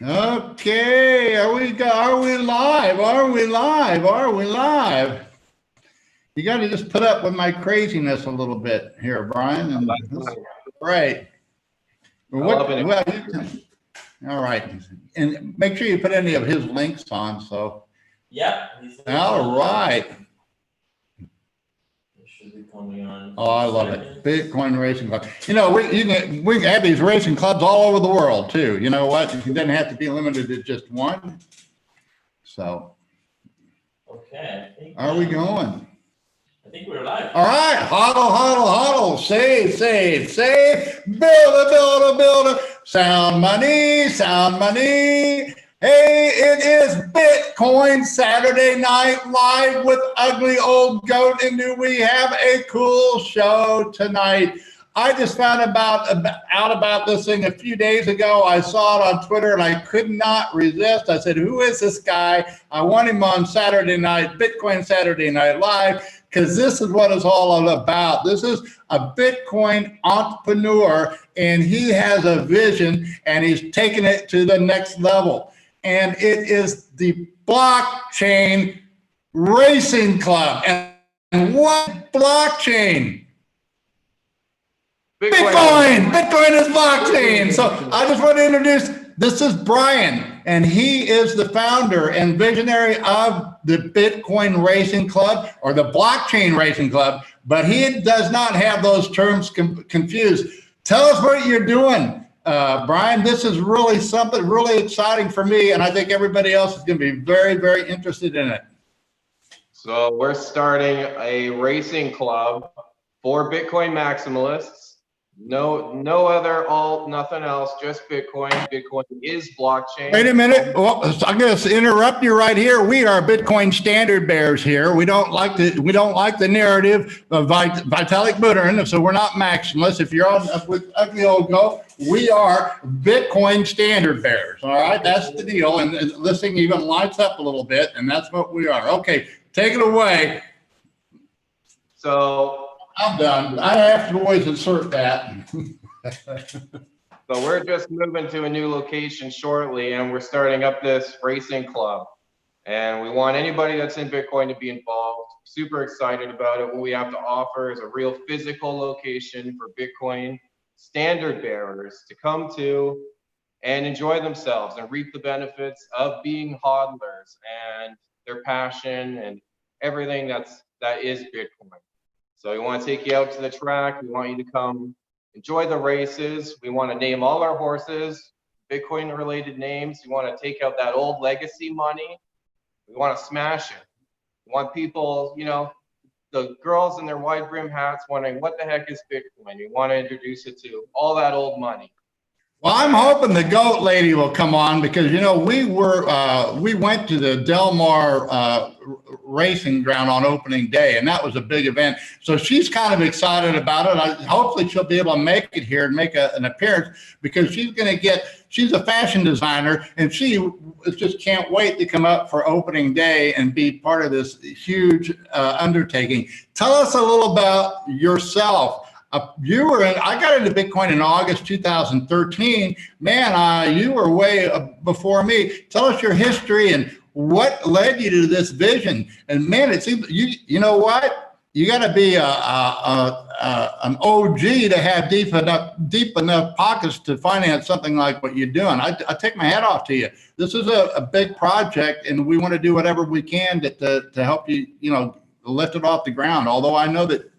Okay, are we live? Are we live? Are we live? You got to just put up with my craziness a little bit here, Brian. And right. All right. And make sure you put any of his links on. So. Yep. All right. Should be coming on. Oh, I love it. Bitcoin Racing Club. You know, we can have these racing clubs all over the world too. You know what? It doesn't have to be limited to just one. So. Okay. Are we going? I think we're live. All right. Huddle. Save. Build. Sound money. Hey, it is Bitcoin Saturday Night Live with Ugly Old Goat, and do we have a cool show tonight? I just found out about this thing a few days ago. I saw it on Twitter, and I could not resist. I said, who is this guy? I want him on Saturday night, Bitcoin Saturday Night Live, because this is what it's all about. This is a Bitcoin entrepreneur, and he has a vision, and he's taking it to the next level. And it is the Blockchain Racing Club. And what blockchain? Bitcoin is blockchain. So I just want to introduce, this is Brian, and he is the founder and visionary of the Bitcoin Racing Club or the Blockchain Racing Club, but he does not have those terms confused. Tell us what you're doing. Brian, this is really something really exciting for me, and I think everybody else is going to be very, very interested in it. So we're starting a racing club for Bitcoin maximalists. No other alt, nothing else, just Bitcoin. Bitcoin is blockchain. Wait a minute. Well, I'm going to interrupt you right here. We are Bitcoin standard bearers here. We don't like the narrative of Vitalik Buterin, so we're not maximalists. If you're on with Ugly Old Goat, we are Bitcoin standard bearers. All right, that's the deal. And this thing even lights up a little bit, and that's what we are. Okay, take it away. So I'm done. I have to always insert that. So we're just moving to a new location shortly, and we're starting up this racing club. And we want anybody that's in Bitcoin to be involved. Super excited about it. What we have to offer is a real physical location for Bitcoin standard bearers to come to and enjoy themselves and reap the benefits of being hodlers and their passion and everything that is Bitcoin. So we want to take you out to the track. We want you to come enjoy the races. We want to name all our horses Bitcoin related names. We want to take out that old legacy money. We want to smash it. We want people, you know, the girls in their wide brim hats wondering what the heck is Bitcoin. We want to introduce it to all that old money. Well, I'm hoping the goat lady will come on because, you know, we went to the Del Mar racing ground on opening day, and that was a big event. So she's kind of excited about it. Hopefully she'll be able to make it here and make an appearance because she's a fashion designer, and she just can't wait to come up for opening day and be part of this huge undertaking. Tell us a little about yourself. I got into Bitcoin in August 2013. Man, you were way before me. Tell us your history and what led you to this vision. And man, it seems you know what? You got to be an OG to have deep enough pockets to finance something like what you're doing. I take my hat off to you. This is a big project, and we want to do whatever we can to help you, you know, lift it off the ground. Although I know that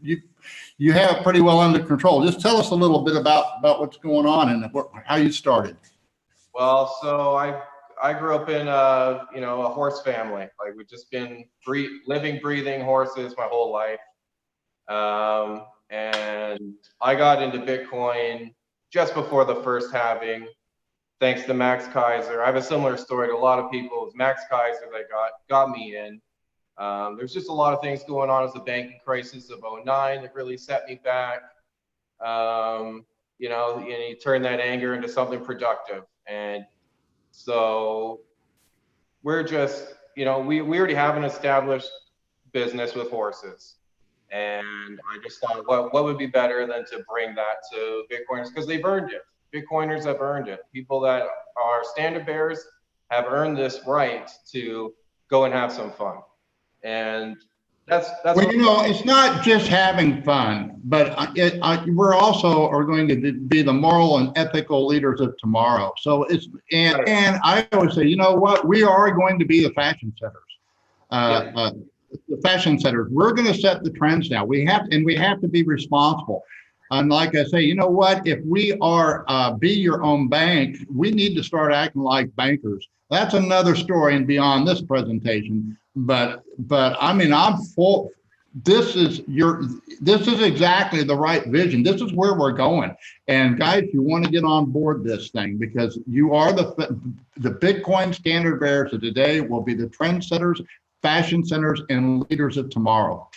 you have it pretty well under control. Just tell us a little bit about what's going on and how you started. Well, so I grew up in a horse family. Like we've just been living, breathing horses my whole life. And I got into Bitcoin just before the first halving, thanks to Max Kaiser. I have a similar story to a lot of people. It was Max Kaiser that got me in. There's just a lot of things going on as the banking crisis of '09 that really set me back. You know, and you turn that anger into something productive. And so we're just, you know, we already have an established business with horses. And I just thought, what would be better than to bring that to Bitcoiners? Because they've earned it. Bitcoiners have earned it. People that our standard bearers have earned this right to go and have some fun. And that's Well, you know, it's not just having fun, but we're also are going to be the moral and ethical leaders of tomorrow. So and I always say, you know what, we are going to be the fashion setters. The fashion setters. We're going to set the trends now. We have to be responsible. And like I say, you know what? If we are be your own bank, we need to start acting like bankers. That's another story and beyond this presentation. But I mean, I'm full. This is exactly the right vision. This is where we're going. And guys, you want to get on board this thing because you are the Bitcoin standard bearers of today will be the trendsetters, fashion centers, and leaders of tomorrow.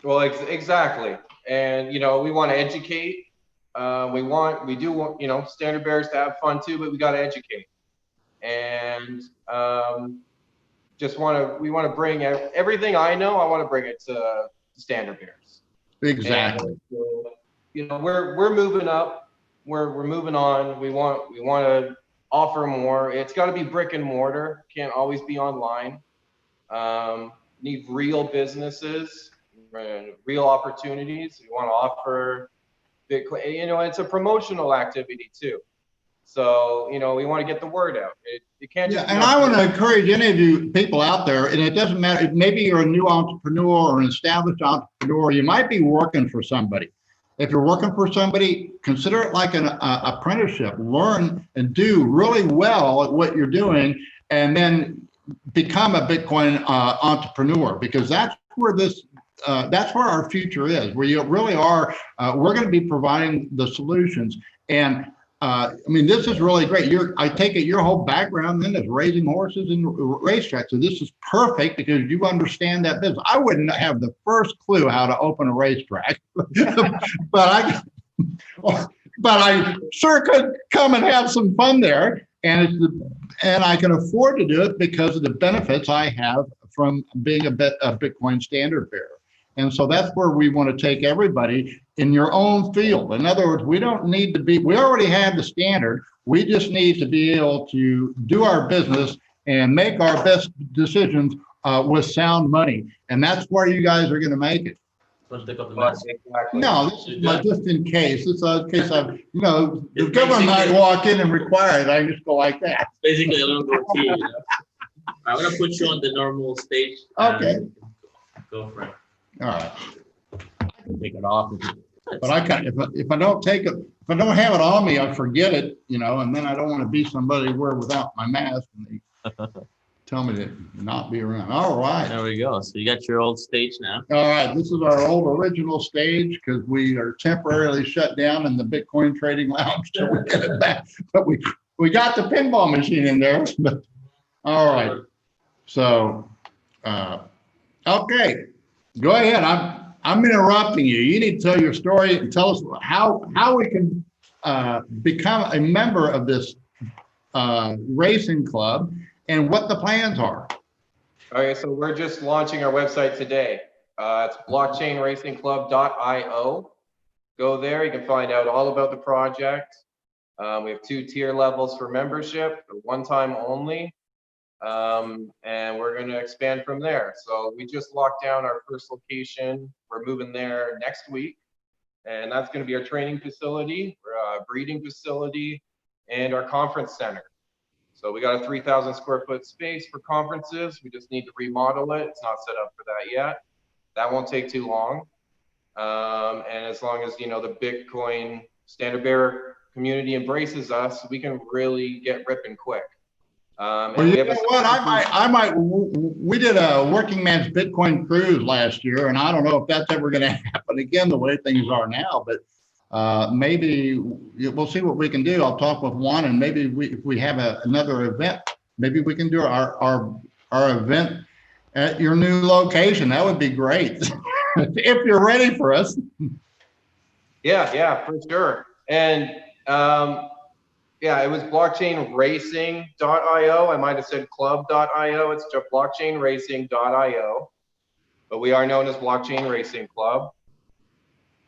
Well, exactly. And, you know, we want to educate. We do want, you know, standard bearers to have fun too, but we got to educate. And we want to bring everything I know. I want to bring it to standard bearers. Exactly. And, so, you know, we're moving up. We're moving on. We want to offer more. It's got to be brick and mortar. Can't always be online. Need real businesses, real opportunities. We want to offer Bitcoin. You know, it's a promotional activity too. So, you know, we want to get the word out. It can't just and I want to encourage any of you people out there, and it doesn't matter, maybe you're a new entrepreneur or an established entrepreneur, you might be working for somebody. If you're working for somebody, consider it like an apprenticeship. Learn and do really well at what you're doing, and then become a Bitcoin entrepreneur, because that's where that's where our future is, where you really are. We're going to be providing the solutions. And I mean, this is really great. I take it your whole background then is raising horses and racetracks. So this is perfect because you understand that business. I wouldn't have the first clue how to open a racetrack, but I sure could come and have some fun there. And I can afford to do it because of the benefits I have from being a Bitcoin standard bearer. And so that's where we want to take everybody in your own field. In other words, we don't need to we already have the standard. We just need to be able to do our business and make our best decisions with sound money. And that's where you guys are going to make it. No, this is just in case. It's in case you know, the government might walk in and require it. I just go like that. Basically, a little goatee. You know? I'm going to put you on the normal stage. Okay. Go for it. All right. I can take it off, but I can if I don't take it, if I don't have it on me, I forget it, you know, and then I don't want to be somebody without my mask and they tell me to not be around. All right. There we go. So you got your old stage now. All right. This is our old original stage because we are temporarily shut down in the Bitcoin trading lounge till we get it back. But we got the pinball machine in there. But all right. So okay. Go ahead. I'm interrupting you. You need to tell your story and tell us how we can become a member of this racing club and what the plans are. Okay, so we're just launching our website today. It's blockchainracingclub.io. Go there. You can find out all about the project. We have 2 tier levels for membership, one time only. And we're going to expand from there. So we just locked down our first location. We're moving there next week. And that's going to be our training facility, breeding facility, and our conference center. So we got a 3,000 square foot space for conferences. We just need to remodel it. It's not set up for that yet. That won't take too long. And as long as, you know, the Bitcoin standard bearer community embraces us, we can really get ripping quick. Well, you know what? We did a working man's Bitcoin cruise last year, and I don't know if that's ever going to happen again the way things are now, but maybe we'll see what we can do. I'll talk with Juan, and maybe if we have another event, maybe we can do our event at your new location. That would be great if you're ready for us. Yeah, for sure. And yeah, it was blockchainracing.io. I might have said club.io. It's just blockchainracing.io. But we are known as Blockchain Racing Club.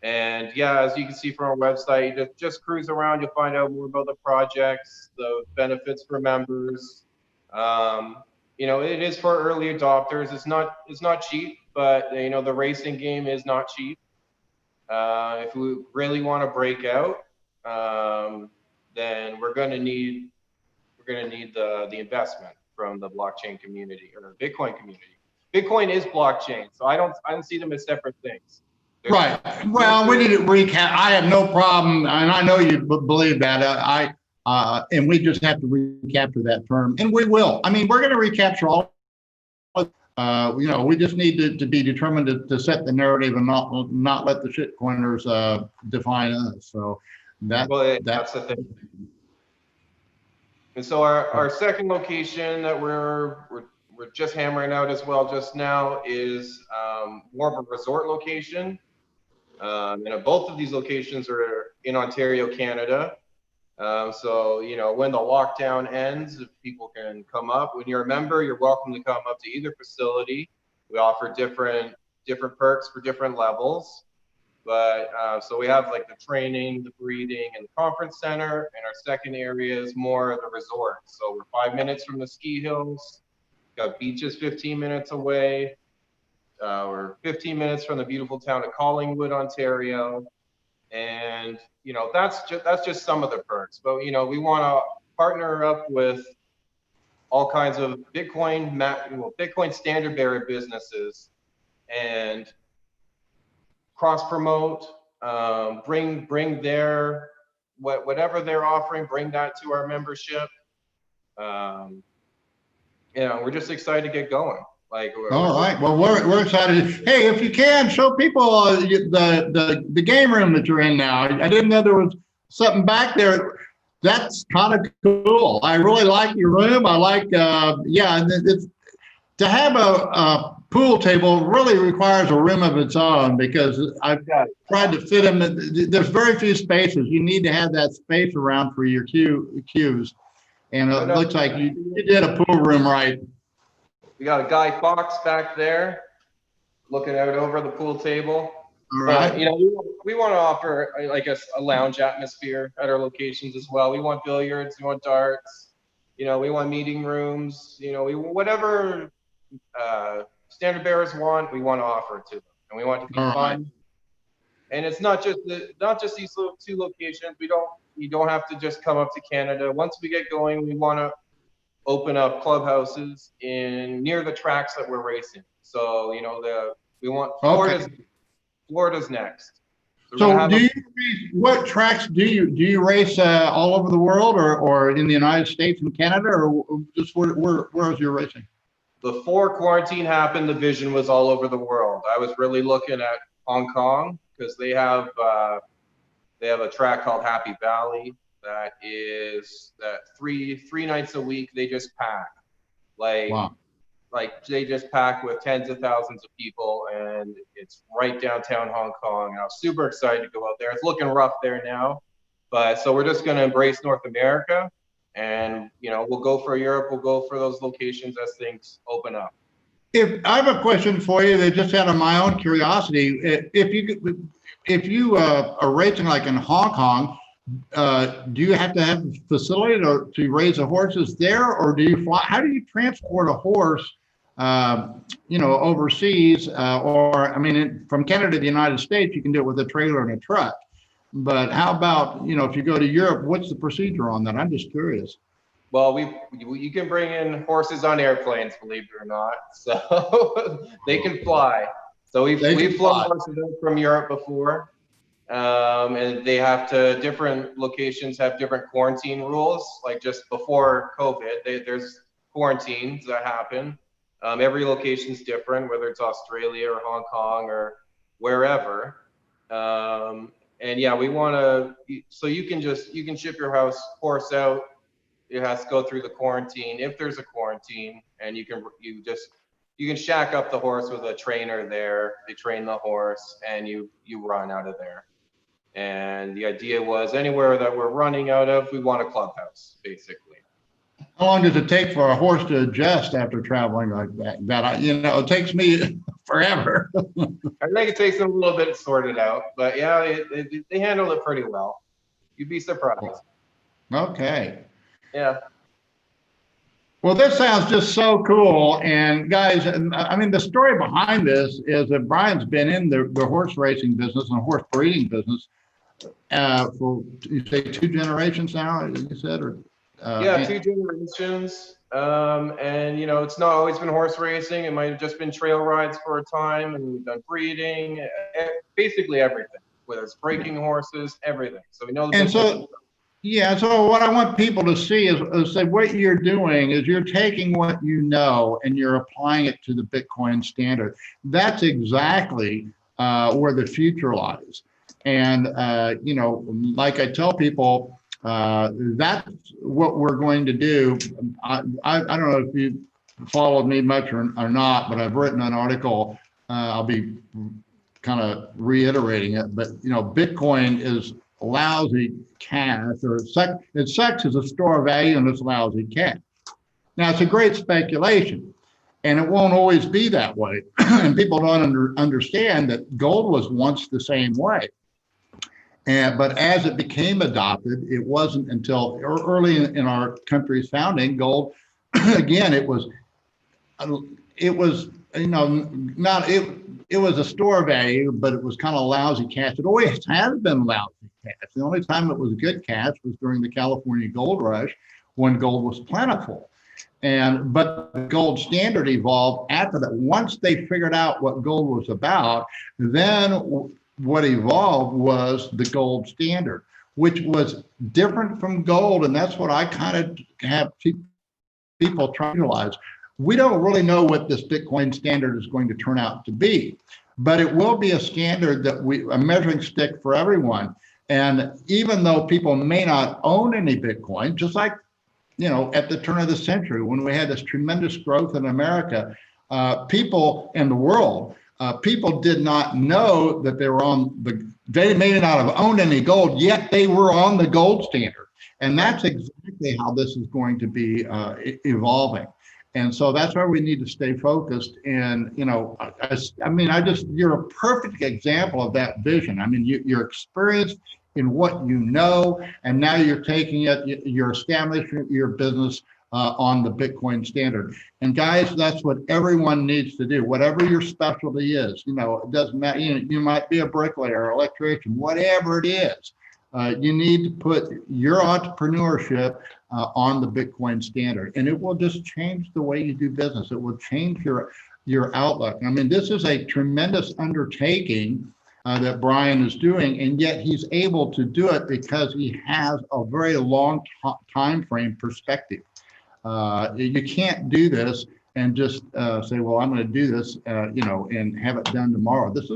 And yeah, as you can see from our website, you just cruise around, you'll find out more about the projects, the benefits for members. You know, it is for early adopters. It's not cheap, but you know, the racing game is not cheap. If we really want to break out, then we're going to need the investment from the blockchain community or Bitcoin community. Bitcoin is blockchain, so I don't see them as separate things. Right. Well, we need to recap. I have no problem, and I know you believe that. And we just have to recapture that term, and we will. I mean, we're going to recapture all. You know, we just need to be determined to set the narrative and not let the shitcoiners define us. So that's the thing. And so our second location that we're just hammering out as well just now is more of a resort location. And both of these locations are in Ontario, Canada. So, you know, when the lockdown ends, if people can come up, when you're a member, you're welcome to come up to either facility. We offer different perks for different levels. But so we have like the training, the breeding, and the conference center. And our second area is more of the resort. So we're 5 minutes from the ski hills, got beaches 15 minutes away. We're 15 minutes from the beautiful town of Collingwood, Ontario. And, you know, that's just some of the perks. But, you know, we want to partner up with all kinds of Bitcoin standard bearer businesses and cross promote, bring their, whatever they're offering, bring that to our membership. You know, we're just excited to get going. All right. Well, we're excited. Hey, if you can, show people the game room that you're in now. I didn't know there was something back there. That's kind of cool. I really like your room. I like, yeah, to have a pool table really requires a room of its own because I've tried to fit them. There's very few spaces. You need to have that space around for your cues. And it looks like you did a pool room right. We got a Guy Fawkes back there looking out over the pool table. All right. But, you know, we want to offer like a lounge atmosphere at our locations as well. We want billiards, we want darts, you know, we want meeting rooms, you know, whatever standard bearers want, we want to offer it to them. And we want it to be fun. And it's not just these two locations. You don't have to just come up to Canada. Once we get going, we want to open up clubhouses near the tracks that we're racing. So, you know, we want Florida's next. So what tracks do you race all over the world or in the United States and Canada, or just where is your racing? Before quarantine happened, the vision was all over the world. I was really looking at Hong Kong because they have a track called Happy Valley. That is three nights a week they just pack, like they just pack with tens of thousands of people, and it's right downtown Hong Kong. And I was super excited to go out there. It's looking rough there now, but so we're just going to embrace North America, and you know, we'll go for Europe, we'll go for those locations as things open up. If I have a question for you, that just out of my own curiosity, if you are racing like in Hong Kong. Do you have to have a facility to raise the horses there, or do you fly? How do you transport a horse, you know, overseas? Or I mean, from Canada to the United States, you can do it with a trailer and a truck. But how about, you know, if you go to Europe, what's the procedure on that? I'm just curious. Well, you can bring in horses on airplanes, believe it or not, so they can fly. So we've flown horses from Europe before. And they different locations have different quarantine rules. Like just before COVID, there's quarantines that happen. Every location's different, whether it's Australia or Hong Kong or wherever. And yeah, we want to, so you can ship your horse out. It has to go through the quarantine if there's a quarantine, and you can shack up the horse with a trainer there. They train the horse, and you run out of there. And the idea was anywhere that we're running out of, we want a clubhouse, basically. How long does it take for a horse to adjust after traveling like that? You know, it takes me forever. I think it takes them a little bit to sort it out, but yeah, they handle it pretty well. You'd be surprised. Okay. Yeah. Well, this sounds just so cool. And guys, I mean, the story behind this is that Brian's been in the horse racing business and horse breeding business for, you say, 2 generations now, you said, or? Yeah, 2 generations. And you know, it's not always been horse racing. It might have just been trail rides for a time, and we've done breeding, basically everything, whether it's breaking horses, everything. So we know the business. Yeah, so what I want people to see is that what you're doing is you're taking what you know and you're applying it to the Bitcoin standard. That's exactly where the future lies. And, you know, like I tell people, that's what we're going to do. I don't know if you followed me much or not, but I've written an article. I'll be kind of reiterating it, but, you know, Bitcoin is lousy cash, or sex is a store of value and it's lousy cash. Now, it's a great speculation, and it won't always be that way. And people don't understand that gold was once the same way. But as it became adopted, it wasn't until early in our country's founding, gold, again, it was, you know, not, it was a store value, but it was kind of lousy cash. It always has been lousy cash. The only time it was good cash was during the California gold rush, when gold was plentiful. But the gold standard evolved after that. Once they figured out what gold was about, then what evolved was the gold standard, which was different from gold. And that's what I kind of have people try to realize. We don't really know what this Bitcoin standard is going to turn out to be, but it will be a standard that a measuring stick for everyone. And even though people may not own any Bitcoin, just like, you know, at the turn of the century, when we had this tremendous growth in America, people in the world, people did not know that they were they may not have owned any gold, yet they were on the gold standard. And that's exactly how this is going to be evolving. And so that's why we need to stay focused. And, you know, you're a perfect example of that vision. I mean, you're experienced in what you know, and now you're taking it, you're establishing your business on the Bitcoin standard. And guys, that's what everyone needs to do, whatever your specialty is. You know, it doesn't matter, you might be a bricklayer, electrician, whatever it is. You need to put your entrepreneurship on the Bitcoin standard, and it will just change the way you do business. It will change your outlook. I mean, this is a tremendous undertaking that Brian is doing, and yet he's able to do it because he has a very long time frame perspective. You can't do this and just say, well, I'm going to do this, you know, and have it done tomorrow. This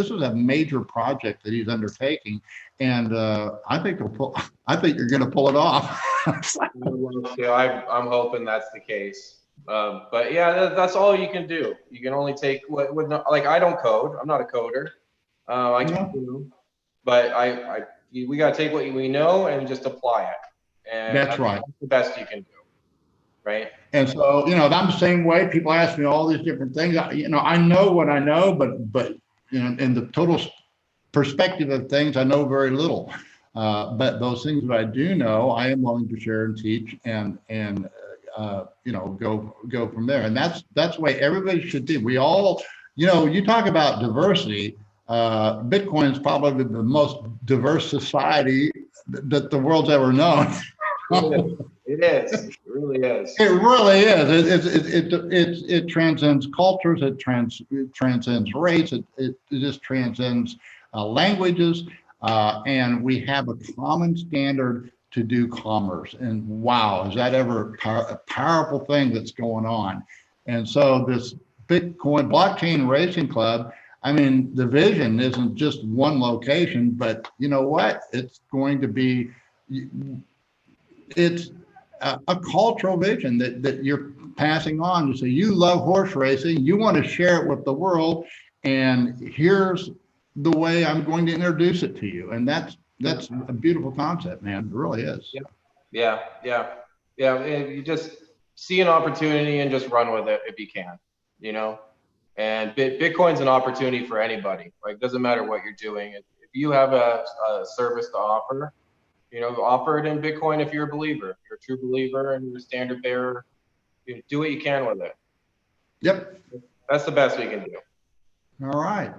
is a major project that he's undertaking, and I think you're going to pull it off. I'm hoping that's the case. But yeah, that's all you can do. You can only take like, I don't code. I'm not a coder. I can do, but we got to take what we know and just apply it. And that's right. That's the best you can do. Right. And so, you know, I'm the same way. People ask me all these different things. You know, I know what I know, but you know, in the total perspective of things, I know very little. But those things that I do know, I am willing to share and teach, and you know, go from there. And that's the way everybody should be. We all, you know, you talk about diversity. Bitcoin is probably the most diverse society that the world's ever known. It is. It really is. It really is. It transcends cultures. It transcends race. It just transcends languages. And we have a common standard to do commerce. And wow, is that ever a powerful thing that's going on? And so this Bitcoin Blockchain Racing Club, I mean, the vision isn't just one location, but you know what? It's going to be, it's a cultural vision that you're passing on to say, you love horse racing, you want to share it with the world, and here's the way I'm going to introduce it to you. And that's a beautiful concept, man. It really is. Yeah. You just see an opportunity and just run with it if you can, you know. And Bitcoin's an opportunity for anybody. Like, doesn't matter what you're doing. If you have a service to offer, offer it in Bitcoin if you're a believer. If you're a true believer and you're a standard bearer, do what you can with it. Yep. That's the best we can do. All right.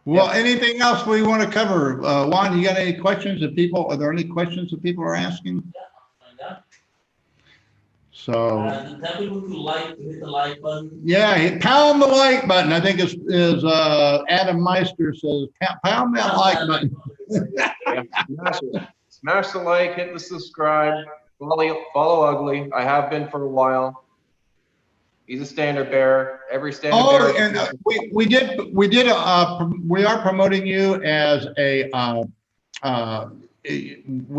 Well, anything else we want to cover? Juan, you got any questions that people, are there any questions that people are asking? So. Tell people to hit the like button. Yeah, pound the like button. I think is Adam Meister says, pound that like button. Yeah, smash the like, hit the subscribe, follow Ugly. I have been for a while. He's a standard bearer. Every standard bearer. And we are promoting you as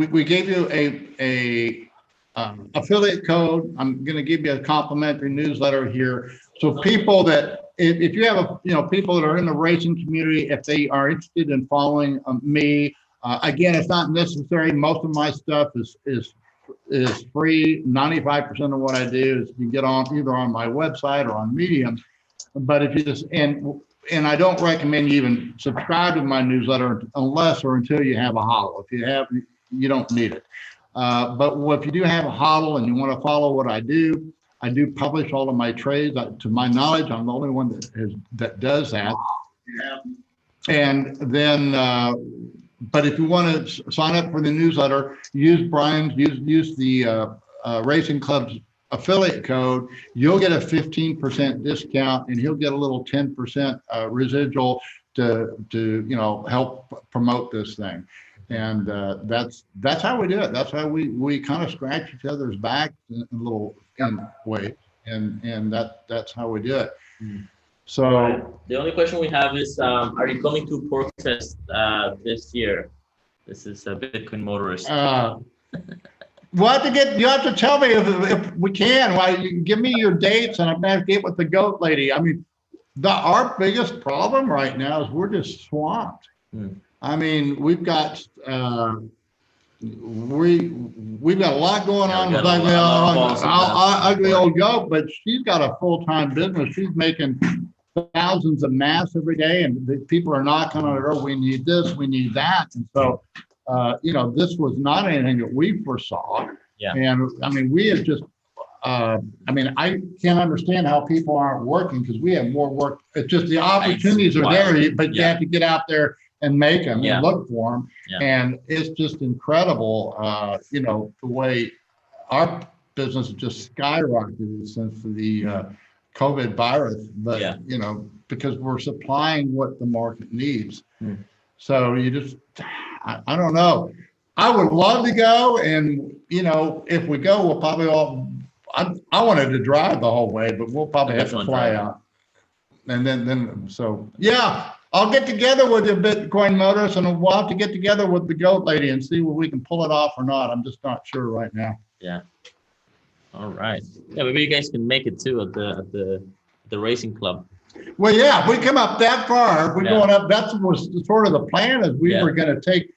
we gave you a affiliate code. I'm going to give you a complimentary newsletter here. So people that, if you have people that are in the racing community, if they are interested in following me, again, it's not necessary. Most of my stuff is free. 95% of what I do is you get on either on my website or on Medium. But if you just, and I don't recommend you even subscribe to my newsletter unless or until you have a HODL. If you have, you don't need it. But if you do have a HODL and you want to follow what I do publish all of my trades. To my knowledge, I'm the only one that does that. And then, but if you want to sign up for the newsletter, use the Racing Club's affiliate code. You'll get a 15% discount, and he'll get a little 10% residual to help promote this thing. And that's how we do it. That's how we kind of scratch each other's back in a little way, and that's how we do it. So the only question we have is, are you coming to Porkfest this year? This is a Bitcoin motorist. We'll have to you have to tell me if we can. Well, you can give me your dates, and I'm going to get with the goat lady. I mean, our biggest problem right now is we're just swamped. I mean, we've got we've got a lot going on with ugly old goat, but she's got a full-time business. She's making thousands of masks every day, and the people are knocking on her. We need this, we need that, and so this was not anything that we foresaw. Yeah. And I mean, we have just. I can't understand how people aren't working because we have more work. It's just the opportunities are there, but you have to get out there and make them and look for them. And it's just incredible, the way our business has just skyrocketed since the COVID virus, but, because we're supplying what the market needs. So you just, I don't know. I would love to go. And, if we go, we'll probably I wanted to drive the whole way, but we'll probably have to fly out. And then, I'll get together with the Bitcoin Motors, and we'll have to get together with the goat lady and see whether we can pull it off or not. I'm just not sure right now. Yeah. All right. Yeah, maybe you guys can make it too at the racing club. Well, yeah, if we come up that far, we're going up. That was sort of the plan. Is we were going to take.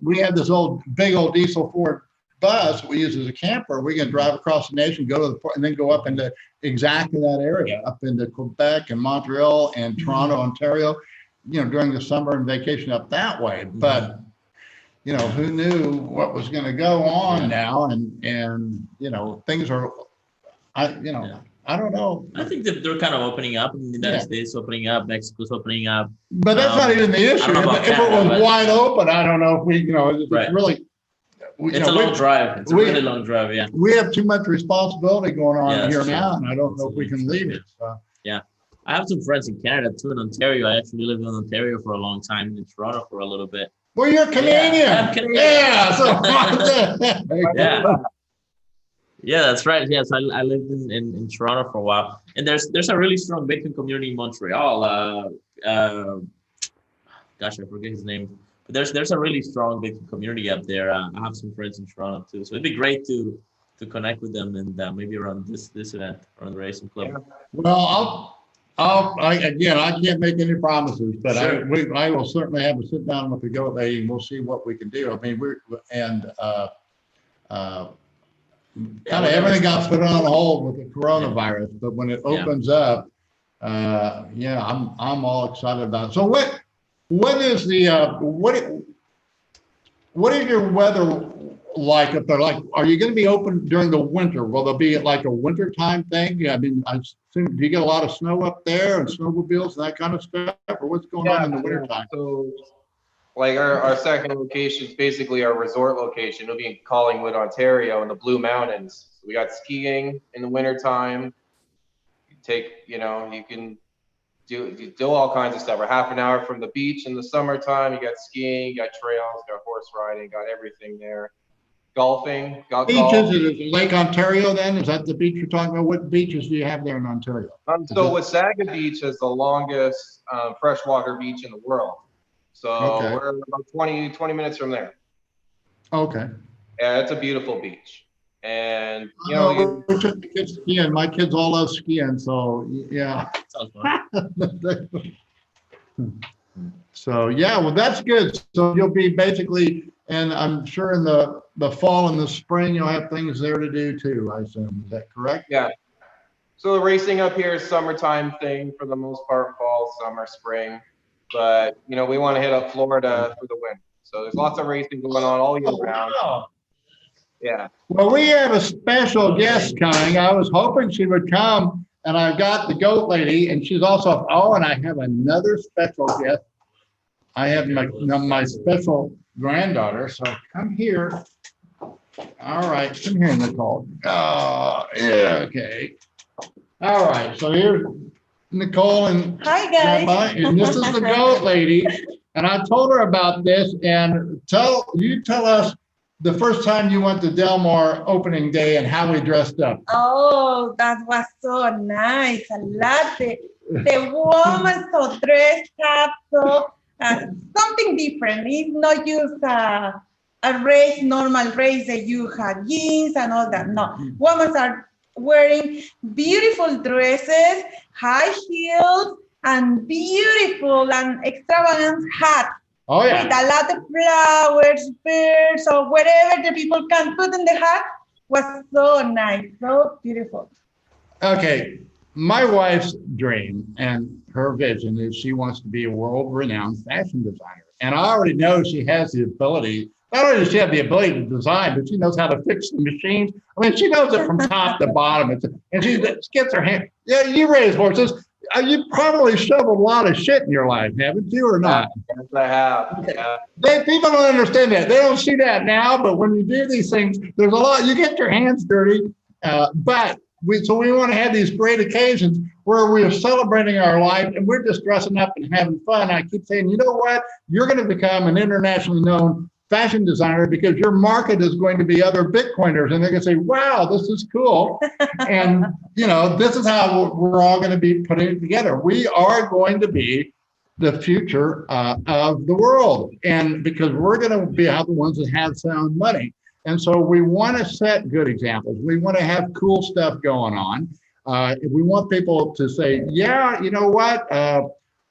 We had this big old diesel Ford bus we use as a camper. We're going to drive across the nation, go to the port, and then go up into exactly that area, up into Quebec and Montreal and Toronto, Ontario, during the summer and vacation up that way. But, who knew what was going to go on now? And things are, I don't know. I think that they're kind of opening up. In the United States opening up, Mexico's opening up. But that's not even the issue. If it was wide open, I don't know if we, it's really. It's a long drive. It's a really long drive. Yeah. We have too much responsibility going on here now, and I don't know if we can leave it. So. Yeah. I have some friends in Canada too, in Ontario. I actually lived in Ontario for a long time, and in Toronto for a little bit. Well, you're Canadian. Yeah, I'm Canadian. Yeah. So yeah, that's right. Yes, I lived in Toronto for a while, and there's a really strong Bitcoin community in Montreal. Gosh, I forget his name. But there's a really strong Bitcoin community up there. I have some friends in Toronto too, so it'd be great to connect with them and maybe around this event, around the racing club. Well, I can't make any promises, but sure. I will certainly have a sit down with the goat lady, and we'll see what we can do. I mean, kind of everything got put on hold with the coronavirus, but when it opens up, Yeah, I'm all excited about it. So what is the what is your weather like up there? Like, are you going to be open during the winter? Will there be like a winter time thing? Yeah, I mean, I assume, do you get a lot of snow up there and snowmobiles and that kind of stuff, or what's going on in the winter time? So like our second location is basically our resort location. It'll be in Collingwood, Ontario in the Blue Mountains. So we got skiing in the wintertime. You can do all kinds of stuff. We're half an hour from the beach in the summertime. You got skiing, you got trails, you got horse riding, got everything there. Golfing, got golf. Beaches, is it Lake Ontario then? Is that the beach you're talking about? What beaches do you have there in Ontario? So Wasaga Beach is the longest freshwater beach in the world. So Okay. we're about 20 minutes from there. Okay. Yeah, it's a beautiful beach. And we took the kids skiing. My kids all love skiing, so yeah. Sounds fun. So yeah, well, that's good. So you'll be basically, and I'm sure in the fall and the spring, you'll have things there to do too, I assume. Is that correct? yeah. So the racing up here is summertime thing for the most part, fall, summer, spring. But we want to hit up Florida for the winter. So there's lots of racing going on all year round. Wow. Yeah. Well, we have a special guest coming. I was hoping she would come, and I've got the goat lady, and she's also, and I have another special guest. I have my special granddaughter, so come here. All right, come here, Nicole. Oh, yeah, okay. All right, so here's Nicole and Hi, guys. Grandma, and this is the goat lady. And I told her about this, and tell us the first time you went to Del Mar opening day and how we dressed up. Oh, that was so nice. I loved it. The woman so dressed up, so something different. It's not just a normal race that you have jeans and all that. No, women are wearing beautiful dresses, high heels, and beautiful and extravagant hats. Oh, yeah. With a lot of flowers, birds, or whatever the people can put in the hat was so nice, so beautiful. Okay, my wife's dream and her vision is she wants to be a world-renowned fashion designer. And I already know she has the ability. Not only does she have the ability to design, but she knows how to fix the machines. I mean, she knows it from top to bottom. And she gets her hand. Yeah, you raise horses. You probably shoveled a lot of shit in your life, haven't you, or not? Yes, I have. Yeah. People don't understand that. They don't see that now, but when you do these things, there's a lot. You get your hands dirty, but we want to have these great occasions where we're celebrating our life and we're just dressing up and having fun. I keep saying, you know what? You're going to become an internationally known fashion designer because your market is going to be other Bitcoiners, and they're going to say, wow, this is cool. And, this is how we're all going to be putting it together. We are going to be the future of the world. And because we're going to be the ones that have sound money. And so we want to set good examples. We want to have cool stuff going on. We want people to say, yeah, you know what?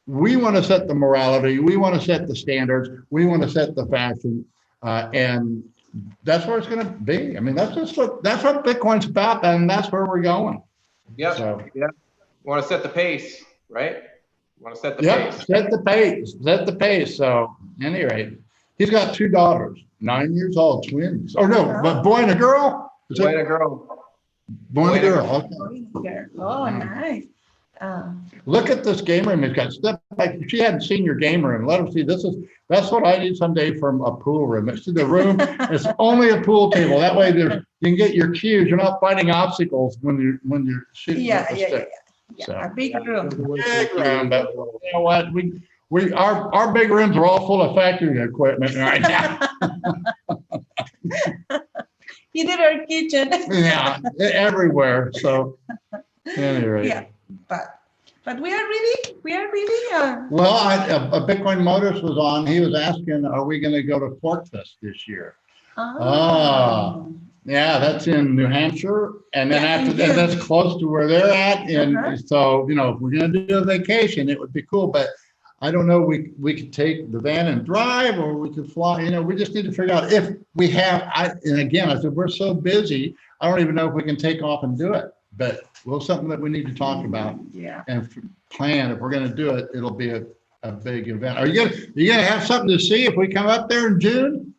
We want to set the morality. We want to set the standards. We want to set the fashion. And that's where it's going to be. I mean, that's what Bitcoin's about, and that's where we're going. Yep. So, yeah. You want to set the pace, right? You want to set the pace. Set the pace. So, at any rate, he's got 2 daughters, 9 years old, twins. Oh no, but boy and a girl. Boy and a girl. Boy and a girl. Okay. Oh, nice. Look at this game room. It's got stuff like she hadn't seen your game room. Let her see. That's what I need someday from a pool room. It's the room. It's only a pool table. That way you can get your cues. You're not fighting obstacles when you're shooting. Yeah. So, A big room. Big room, but you know what? Our big rooms are all full of factory equipment right now. You did our kitchen. Yeah, everywhere. So anyway. Yeah, but we are really. Well, a Bitcoin Motors was on. He was asking, are we going to go to Fork Fest this year? Yeah, that's in New Hampshire, and then and that's close to where they're at. And so, if we're going to do a vacation, it would be cool. But I don't know. We could take the van and drive, or we could fly. We just need to figure out if we have. And again, I said we're so busy. I don't even know if we can take off and do it. but something that we need to talk about Yeah. and plan. If we're going to do it, it'll be a big event. Are you gonna have something to see if we come up there in June?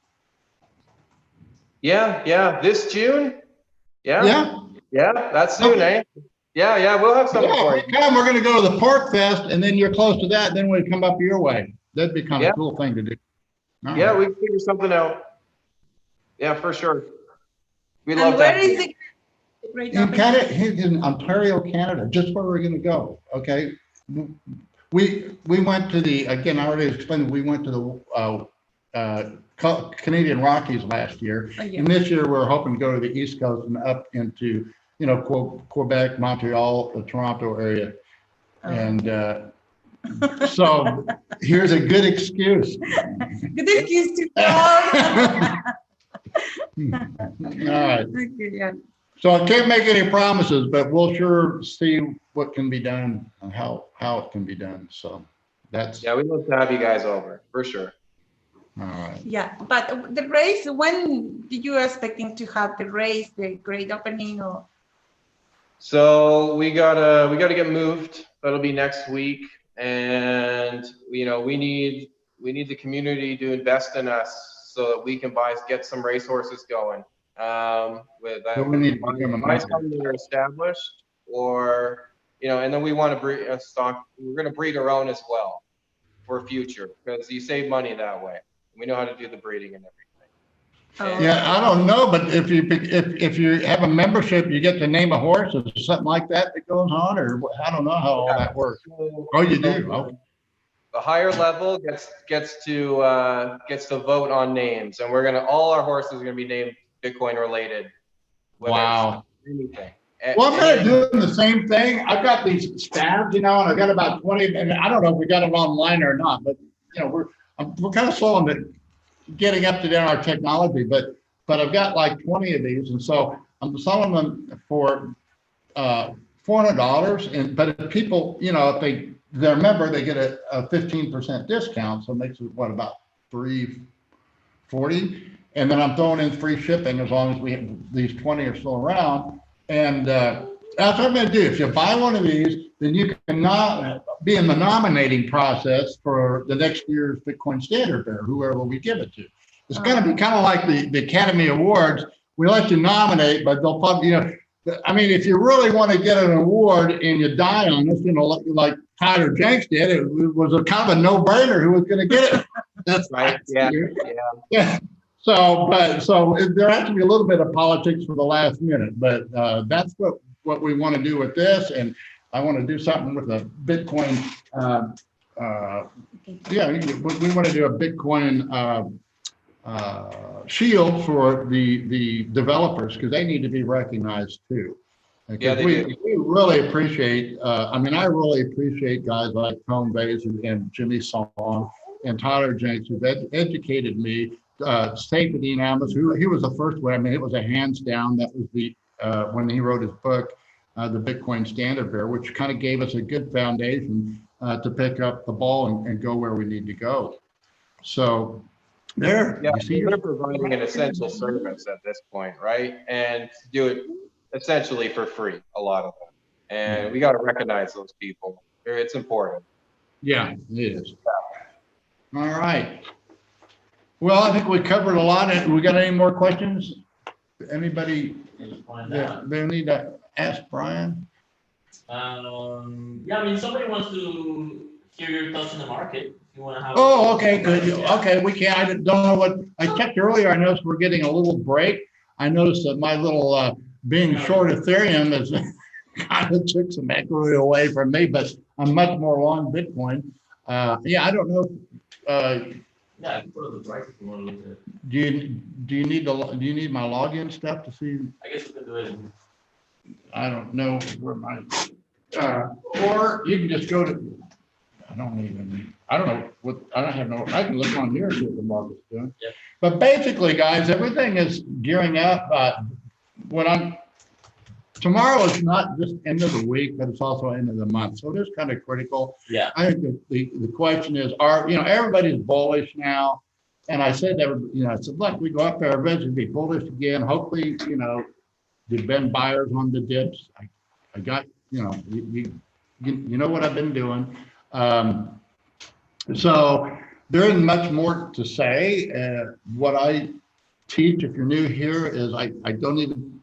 Yeah, this June? Yeah. Yeah, that's soon, eh? Yeah, we'll have something Yeah, for if you. we come, we're gonna go to the Pork Fest and then you're close to that, then we come up your way. That'd be kind of Yeah. a cool thing to do. All Yeah, right. we can figure something out. Yeah, for sure. We And love where that. is it? Great In opening. Canada, in Ontario, Canada, just where we're gonna go, okay? We went to again, I already explained, we went to the Canadian Rockies last year. Oh, yeah. And this year, we're hoping to go to the East Coast and up into, Quebec, Montreal, the Toronto area. Oh. And so here's a good excuse. Good excuse to go. All right. Okay, yeah. So I can't make any promises, but we'll sure see what can be done and how it can be done. So that's, Yeah, we'd love to have you guys over, for sure. all right. Yeah, but the race, when did you expecting to have the race, the great opening, or? So we gotta get moved. That'll be next week. And we need the community to invest in us so that we can get some racehorses going. With So we need to become a buy member. some that are established, or and then we want to breed a stock. We're going to breed our own as well for future, because you save money that way. We know how to do the breeding and everything. Oh. Yeah, I don't know, but if you have a membership, you get to name a horse or something like that goes on, or I don't know how all that works. So, Oh, you do? Okay. the higher level gets to vote on names, and all our horses are gonna be named Bitcoin related. whether Wow. it's anything. Well, I'm kind of doing the same thing. I've got these stabs, and I've got about 20, and I don't know if we got them online or not, but we're kind of slow on getting up to date on our technology, but I've got like 20 of these, and so I'm selling them for $400. But if people, if they're a member, they get a 15% discount, so it makes it about $340. And then I'm throwing in free shipping as long as these 20 are still around. And that's what I'm going to do. If you buy one of these, then you can be in the nominating process for the next year's Bitcoin Standard Bearer, whoever we give it to. It's going to be kind of like the Academy Awards. We let you nominate, but they'll probably, I mean, if you really want to get an award and you die on this, like Tyler Jenks did, it was a kind of a no-brainer who was going to get it. That's right. Yeah. So there has to be a little bit of politics for the last minute, but that's what we want to do with this. And I want to do something with a Bitcoin. We want to do a Bitcoin shield for the developers, because they need to be recognized too. Yeah, we really appreciate. I really appreciate guys like Tom Bays and Jimmy Song and Tyler Jenks, who've educated me. Saifedean Ammous, he was the first one. I mean, it was a hands down. That was when he wrote his book, The Bitcoin Standard Bearer, which kind of gave us a good foundation to pick up the ball and go where we need to go. So there. Yeah, they're providing an essential service at this point, right? And do it essentially for free, a lot of them. And we got to recognize those people. It's important. Yeah, it is. All right. Well, I think we covered a lot. We got any more questions? Anybody they need to ask Brian? Somebody wants to hear your thoughts on the market. If you want to have. Oh, okay, good. Okay, we can. I don't know what I checked earlier. I noticed we're getting a little break. I noticed that my little being short Ethereum is kind of took some equity away from me, but I'm much more long Bitcoin. I don't know. Yeah, I can put up the price if you want to look at it. Do you need my login stuff to see? I guess we can do it. I don't know where my or you can just go to. I don't know what I can look on here and see what the market's doing. Yeah. But basically, guys, everything is gearing up. Tomorrow is not just end of the week, but it's also end of the month. So it is kind of critical. Yeah. I think the question is, everybody's bullish now. And I said that, I said, look, we go up there, eventually be bullish again. Hopefully, there's been buyers on the dips. I got, you know, you know what I've been doing. So there isn't much more to say. What I teach, if you're new here, is I don't even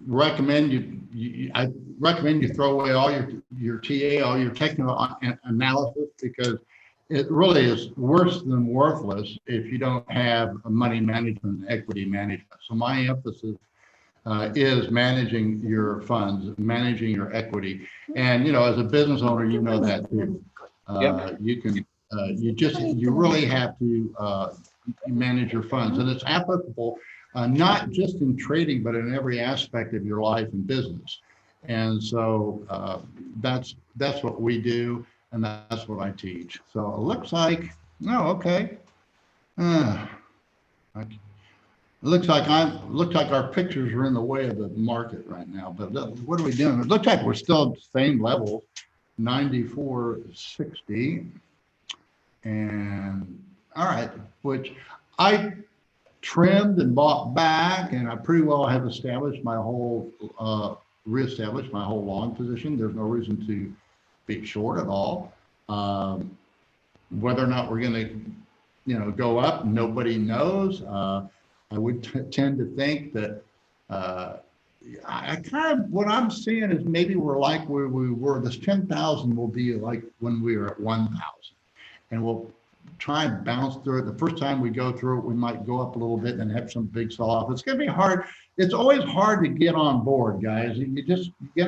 recommend I recommend you throw away all your TA, all your technical analysis, because it really is worse than worthless if you don't have a money management and equity management. So my emphasis is managing your funds, managing your equity. And, you know, as a business owner, you know that too. You can, you really have to manage your funds, and it's applicable not just in trading, but in every aspect of your life and business. And so that's what we do, and that's what I teach. So it looks like, oh, okay. It looks like our pictures are in the way of the market right now, but what are we doing? It looks like we're still at the same level, 94.60. And all right, which I trimmed and bought back, and I pretty well have established my whole, reestablished my whole long position. There's no reason to be short at all. Whether or not we're going to, you know, go up, nobody knows. I would tend to think that I kind of, what I'm seeing is maybe we're like where we were. This 10,000 will be like when we were at 1,000, and we'll try and bounce through it. The first time we go through it, we might go up a little bit and have some big sell off. It's going to be hard. It's always hard to get on board, guys. You're going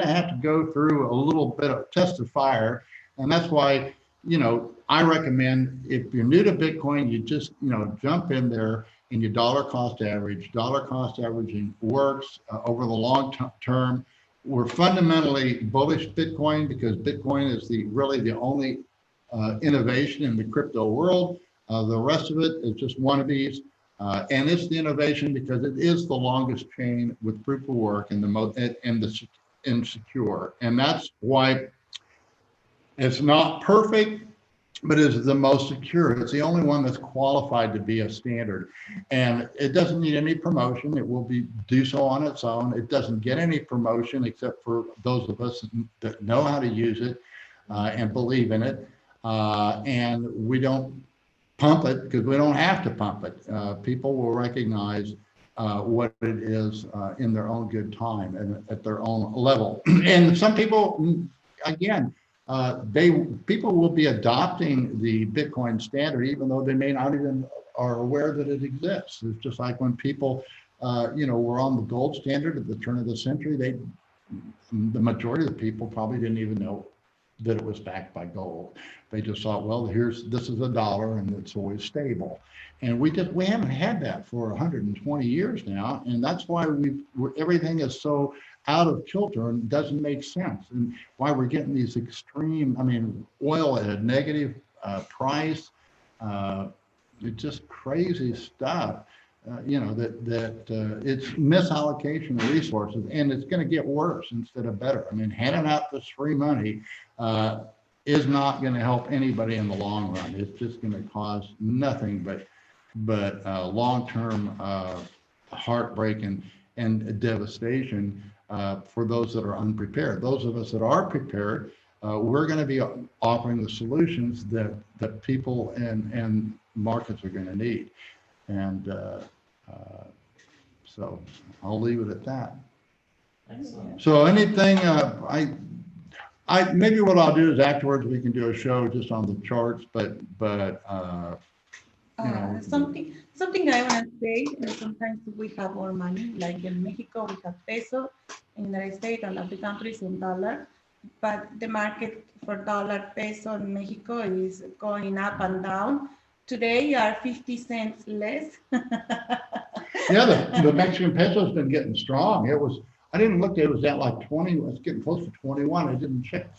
to have to go through a little bit of test of fire, and that's why, you know, I recommend if you're new to Bitcoin, you just, you know, jump in there and you dollar cost average. Dollar cost averaging works over the long term. We're fundamentally bullish Bitcoin because Bitcoin is really the only innovation in the crypto world. The rest of it is just wannabes. And it's the innovation because it is the longest chain with proof of work and and secure. And that's why it's not perfect, but it's the most secure. It's the only one that's qualified to be a standard. And it doesn't need any promotion. It will do so on its own. It doesn't get any promotion except for those of us that know how to use it and believe in it. And we don't pump it because we don't have to pump it. People will recognize what it is in their own good time and at their own level. And some people, again, people will be adopting the Bitcoin standard, even though they may not even are aware that it exists. It's just like when people, you know, were on the gold standard at the turn of the century, the majority of the people probably didn't even know that it was backed by gold. They just thought, well, this is $1 and it's always stable. And we haven't had that for 120 years now. And that's why everything is so out of kilter and doesn't make sense. And why we're getting these extreme, I mean, oil at a negative price, it's just crazy stuff. You know, that it's misallocation of resources, and it's going to get worse instead of better. I mean, handing out this free money is not going to help anybody in the long run. It's just going to cause nothing but long-term heartbreak and devastation for those that are unprepared. Those of us that are prepared, we're going to be offering the solutions that people and markets are going to need. And so I'll leave it at that. Excellent. So anything, maybe what I'll do is afterwards we can do a show just on the charts, but you know. Something I want to say, sometimes we have more money, like in Mexico, we have peso, in the United States, and other countries in dollar, but the market for dollar peso in Mexico is going up and down. Today are 50 cents less. Yeah, the Mexican peso has been getting strong. I didn't look, it was at like 20, it's getting close to 21. I didn't check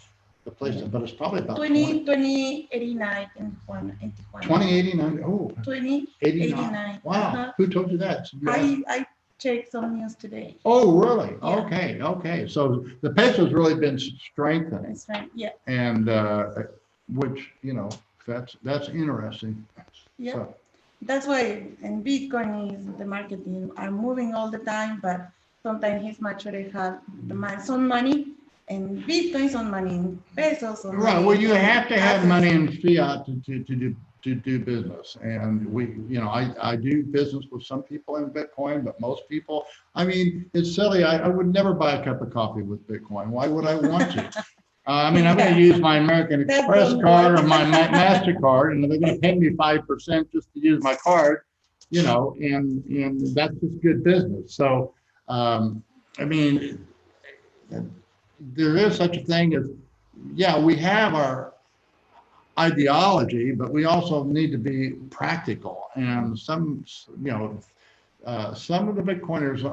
the place, but it's probably about 2089 in Tijuana. 2089. Oh, 2089. Wow. Who told you that? I checked some news today. Oh, really? Yeah. Okay. So the peso's really been strengthening. That's right. Yeah. And which, you know, that's interesting. Yeah. So, That's why in Bitcoin is the market are moving all the time, but sometimes it's much better have some money in Bitcoins, on money in pesos. On Right. money Well, you in have to have assets. money in fiat to do business. And I do business with some people in Bitcoin, but most people, I mean, it's silly. I would never buy a cup of coffee with Bitcoin. Why would I want to? I mean, I'm going to use my American That Express don't card work. or my MasterCard, and they're going to pay me 5% just to use my card, and that's just good business. So, I mean, there is such a thing as, yeah, we have our ideology, but we also need to be practical. And some of the Bitcoiners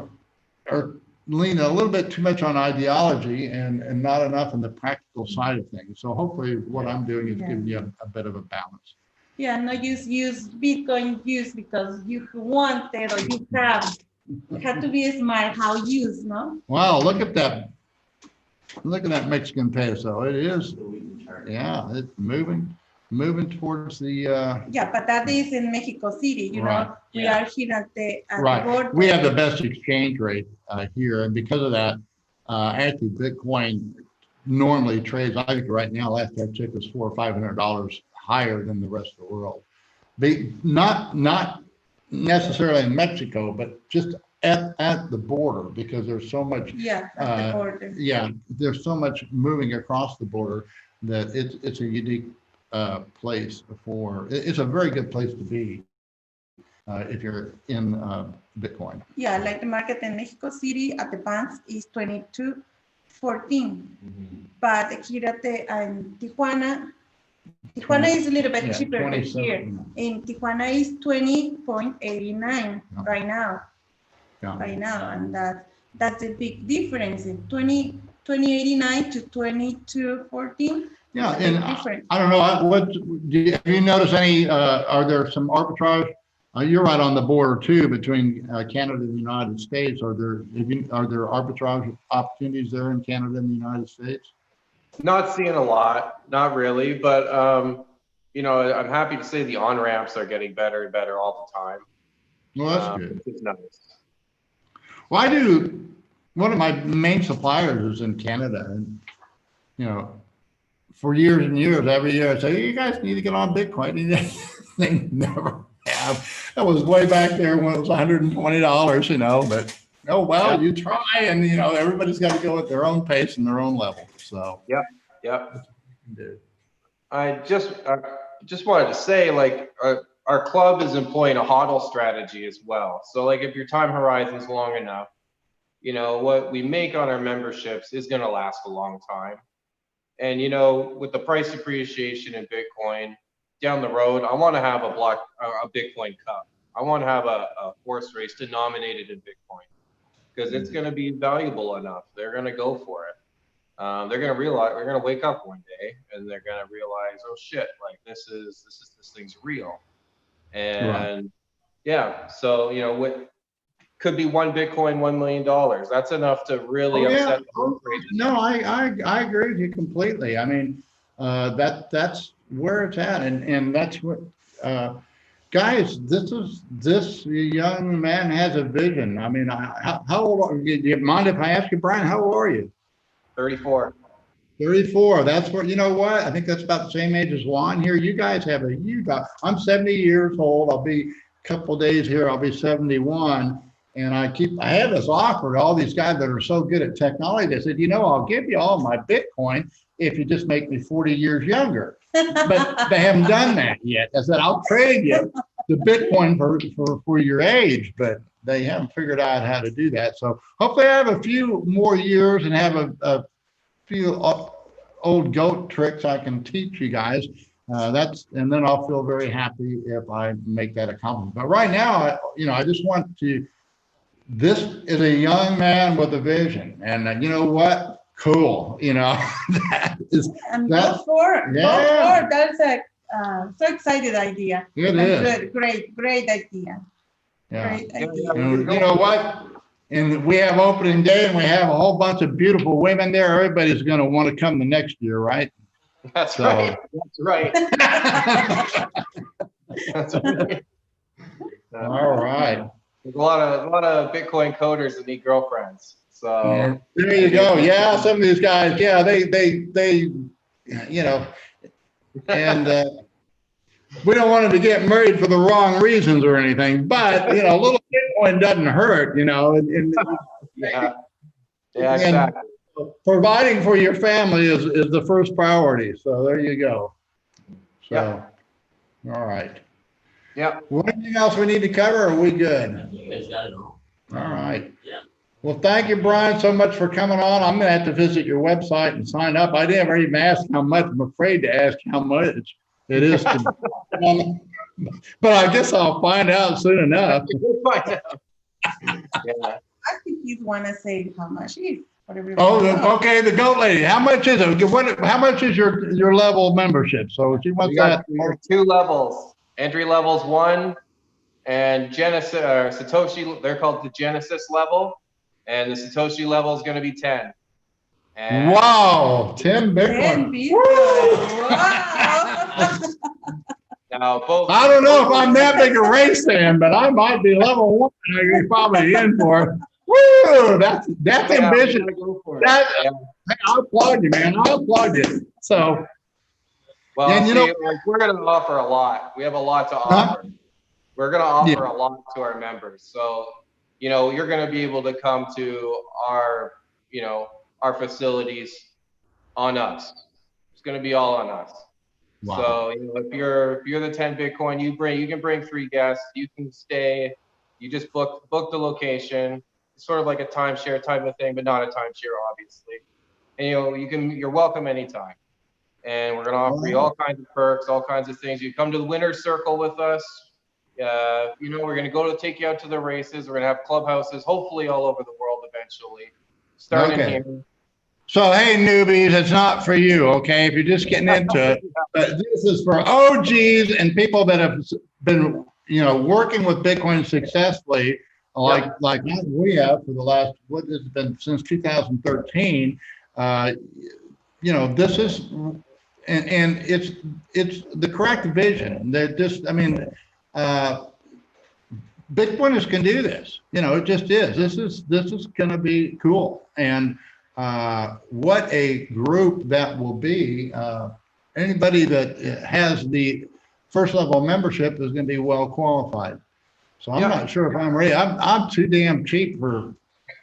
are leaning a little bit too much on ideology and not enough on the practical side of things. So hopefully what I'm doing is giving you a bit of a balance. Yeah, no use Bitcoin because you want it or you have. You have to be smart how use, no? Wow, look at that. Look at that Mexican peso. It is, yeah, it's moving towards the. Yeah, but that is in Mexico City, Right. We are here at the Right. border. We have the best exchange rate here, and because of that, actually Bitcoin normally trades. I think right now, last I checked, was $400 or $500 higher than the rest of the world. Not necessarily in Mexico, but just at the border, because there's so much. Yeah, at the border. Yeah, there's so much moving across the border that it's a unique place for. It's a very good place to be. If you're in Bitcoin. Yeah, like the market in Mexico City at the banks is 22.14, but here at in Tijuana is a little bit cheaper than here. In Tijuana is 20.89 right now. Yeah. Right now, and that's a big difference in 2089 to 2214. Yeah, and I don't know have you noticed any? Are there some arbitrage? You're right on the border too between Canada and the United States. Are there arbitrage opportunities there in Canada and the United States? Not seeing a lot, not really, but I'm happy to say the on-ramps are getting better and better all the time. Well, that's good. It's nice. Well, one of my main suppliers is in Canada, and for years and years, every year I say, hey, you guys need to get on Bitcoin. And they never have. That was way back there when it was $120, but oh well, you try, and everybody's got to go at their own pace and their own level. So yeah. I just wanted to say, like, our club is employing a HODL strategy as well. So, like, if your time horizon is long enough, what we make on our memberships is going to last a long time. And with the price appreciation in Bitcoin down the road, I want to have a Bitcoin Cup. I want to have a horse race denominated in Bitcoin, because it's going to be valuable enough. They're going to go for it. They're going to realize, we're going to wake up one day and they're going to realize, oh shit, like this thing's real. And yeah, so what could be one Bitcoin, $1 million. That's enough to really upset the horse race. No, I agree with you completely. I mean, that's where it's at, and that's what guys. This young man has a vision. I mean, how old are you? Do you mind if I ask you, Brian? How old are you? 34. 34. That's what, what? I think that's about the same age as Juan here. You guys have a huge, I'm 70 years old. I'll be a couple of days here. I'll be 71. And I have this offer to all these guys that are so good at technology. They said, I'll give you all my Bitcoin if you just make me 40 years younger. But they haven't done that yet. I said, I'll trade you the Bitcoin for your age, but they haven't figured out how to do that. So hopefully I have a few more years and have a few old goat tricks I can teach you guys. And then I'll feel very happy if I make that accomplishment. But right now, I just want to. This is a young man with a vision, and you know what? Cool. That is. And go for it. That's a so excited idea. It is. Good, great idea. Yeah. Great idea. And you know what? And we have opening day, and we have a whole bunch of beautiful women there. Everybody's going to want to come the next year, right? That's right. That's right. That's right. All right. There's a lot of Bitcoin coders that need girlfriends. So there you go. Yeah, some of these guys, yeah, they, you know, and we don't want them to get married for the wrong reasons or anything, but you know, a little Bitcoin doesn't hurt, you know, yeah, and exactly. providing for your family is the first priority. So there you go. So, all right. Yeah. Well, anything else we need to cover? Or are we good? You guys got it all. All right. Yeah. Well, thank you, Brian, so much for coming on. I'm going to have to visit your website and sign up. I didn't even ask how much. I'm afraid to ask how much it is to, but I guess I'll find out soon enough. We'll find out. Yeah. I think you'd want to say how much is. Whatever you Oh, want to know. okay. The goat lady. How much is it? How much is your level of membership? So she wants that. We got 2 levels. Entry level's 1, and Genesis or Satoshi. They're called the Genesis level, and the Satoshi level is going to be 10. And Wow, 10 Bitcoin. Wow. now both. I don't know if I'm that big a race fan, but I might be level 1. I'm probably in for it. Woo! That's ambitious. Go for it. That, I applaud you, man. I applaud you. So, Well, and you see, know, like, we're going to offer a lot. We have a lot to offer. We're going to offer a lot to our members. So, you know, you're going to be able to come to our, you know, our facilities on us. It's going to be all on us. Wow. So, you know, if you're the 10 Bitcoin, you can bring 3 guests. You can stay. You just book the location. It's sort of like a timeshare type of thing, but not a timeshare, obviously. And you know, you're welcome anytime. And we're going to offer you all kinds of perks, all kinds of things. You come to the winner's circle with us. You know, we're going to take you out to the races. We're going to have clubhouses, hopefully all over the world eventually. Starting here. So, hey, newbies, it's not for you, okay? If you're just getting into it, but this is for OGs and people that have been, you know, working with Bitcoin successfully, like we have for the last, what has been since 2013. You know, this is, and it's the correct vision. That just, I mean, Bitcoiners can do this. You know, it just is. This is going to be cool. And what a group that will be. Anybody that has the first level membership is going to be well qualified. So I'm not sure if I'm ready. I'm too damn cheap for.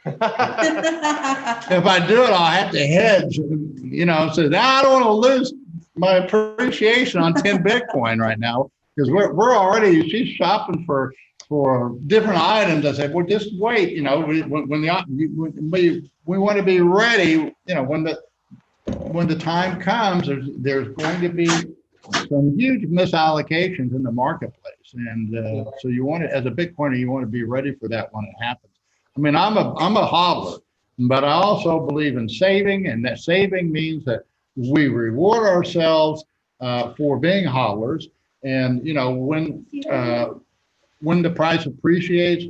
If I do it, I'll have to hedge. You know, so I don't want to lose my appreciation on 10 Bitcoin right now because we're already. She's shopping for different items. I said, well, just wait. You know, we want to be ready. You know, when the time comes, there's going to be some huge misallocations in the marketplace, and so you want to, as a Bitcoiner, you want to be ready for that when it happens. I mean, I'm a hodler, but I also believe in saving, and that saving means that we reward ourselves for being hodlers. And you know, when the price appreciates,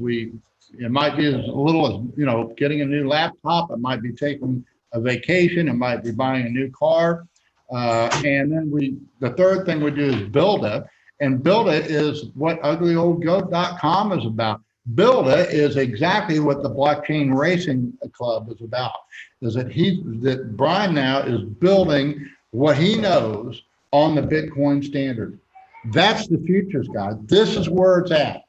it might be as little as, you know, getting a new laptop. It might be taking a vacation. It might be buying a new car. And then the third thing we do is build it. And build it is what uglyoldgoat.com is about. Build it is exactly what the Blockchain Racing Club is about. Is that Brian now is building what he knows on the Bitcoin standard. That's the futures, guys. This is where it's at.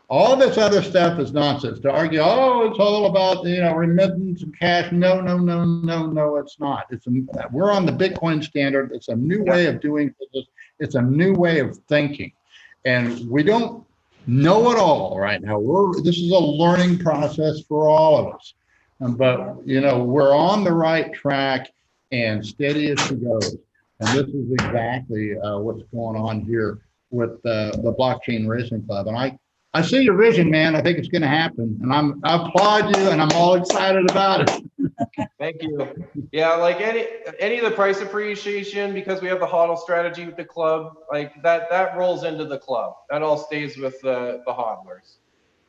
All this other stuff is nonsense. To argue, oh, it's all about, you know, remittance and cash. No, it's not. We're on the Bitcoin standard. It's a new way of doing business. It's a new way of thinking, and we don't know it all right now. This is a learning process for all of us, but you know, we're on the right track and steady as she goes. And this is exactly what's going on here with the Blockchain Racing Club. And I see your vision, man. I think it's going to happen. And I applaud you, and I'm all excited about it. Thank you. Yeah, like any of the price appreciation, because we have the HODL strategy with the club, like that rolls into the club. That all stays with the hodlers.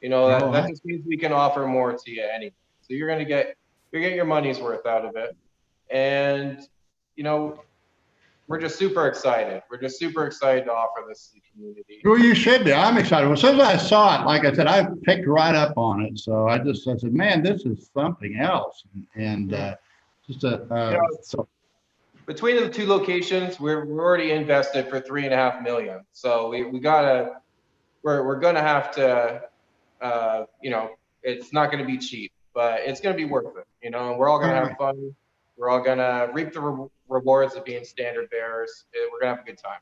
You know, that just means we can offer more to you anyway. So you're gonna get your money's worth out of it. And you know, we're just super excited. We're just super excited to offer this to the community. Well, you should be. I'm excited. Well, as soon as I saw it, like I said, I picked right up on it. So I said, man, this is something else. And just so. Between the two locations, we're already invested for $3.5 million. So we're gonna have to, you know, it's not gonna be cheap, but it's gonna be worth it. You know, and we're all gonna have fun. We're all gonna reap the rewards of being standard bearers. We're gonna have a good time.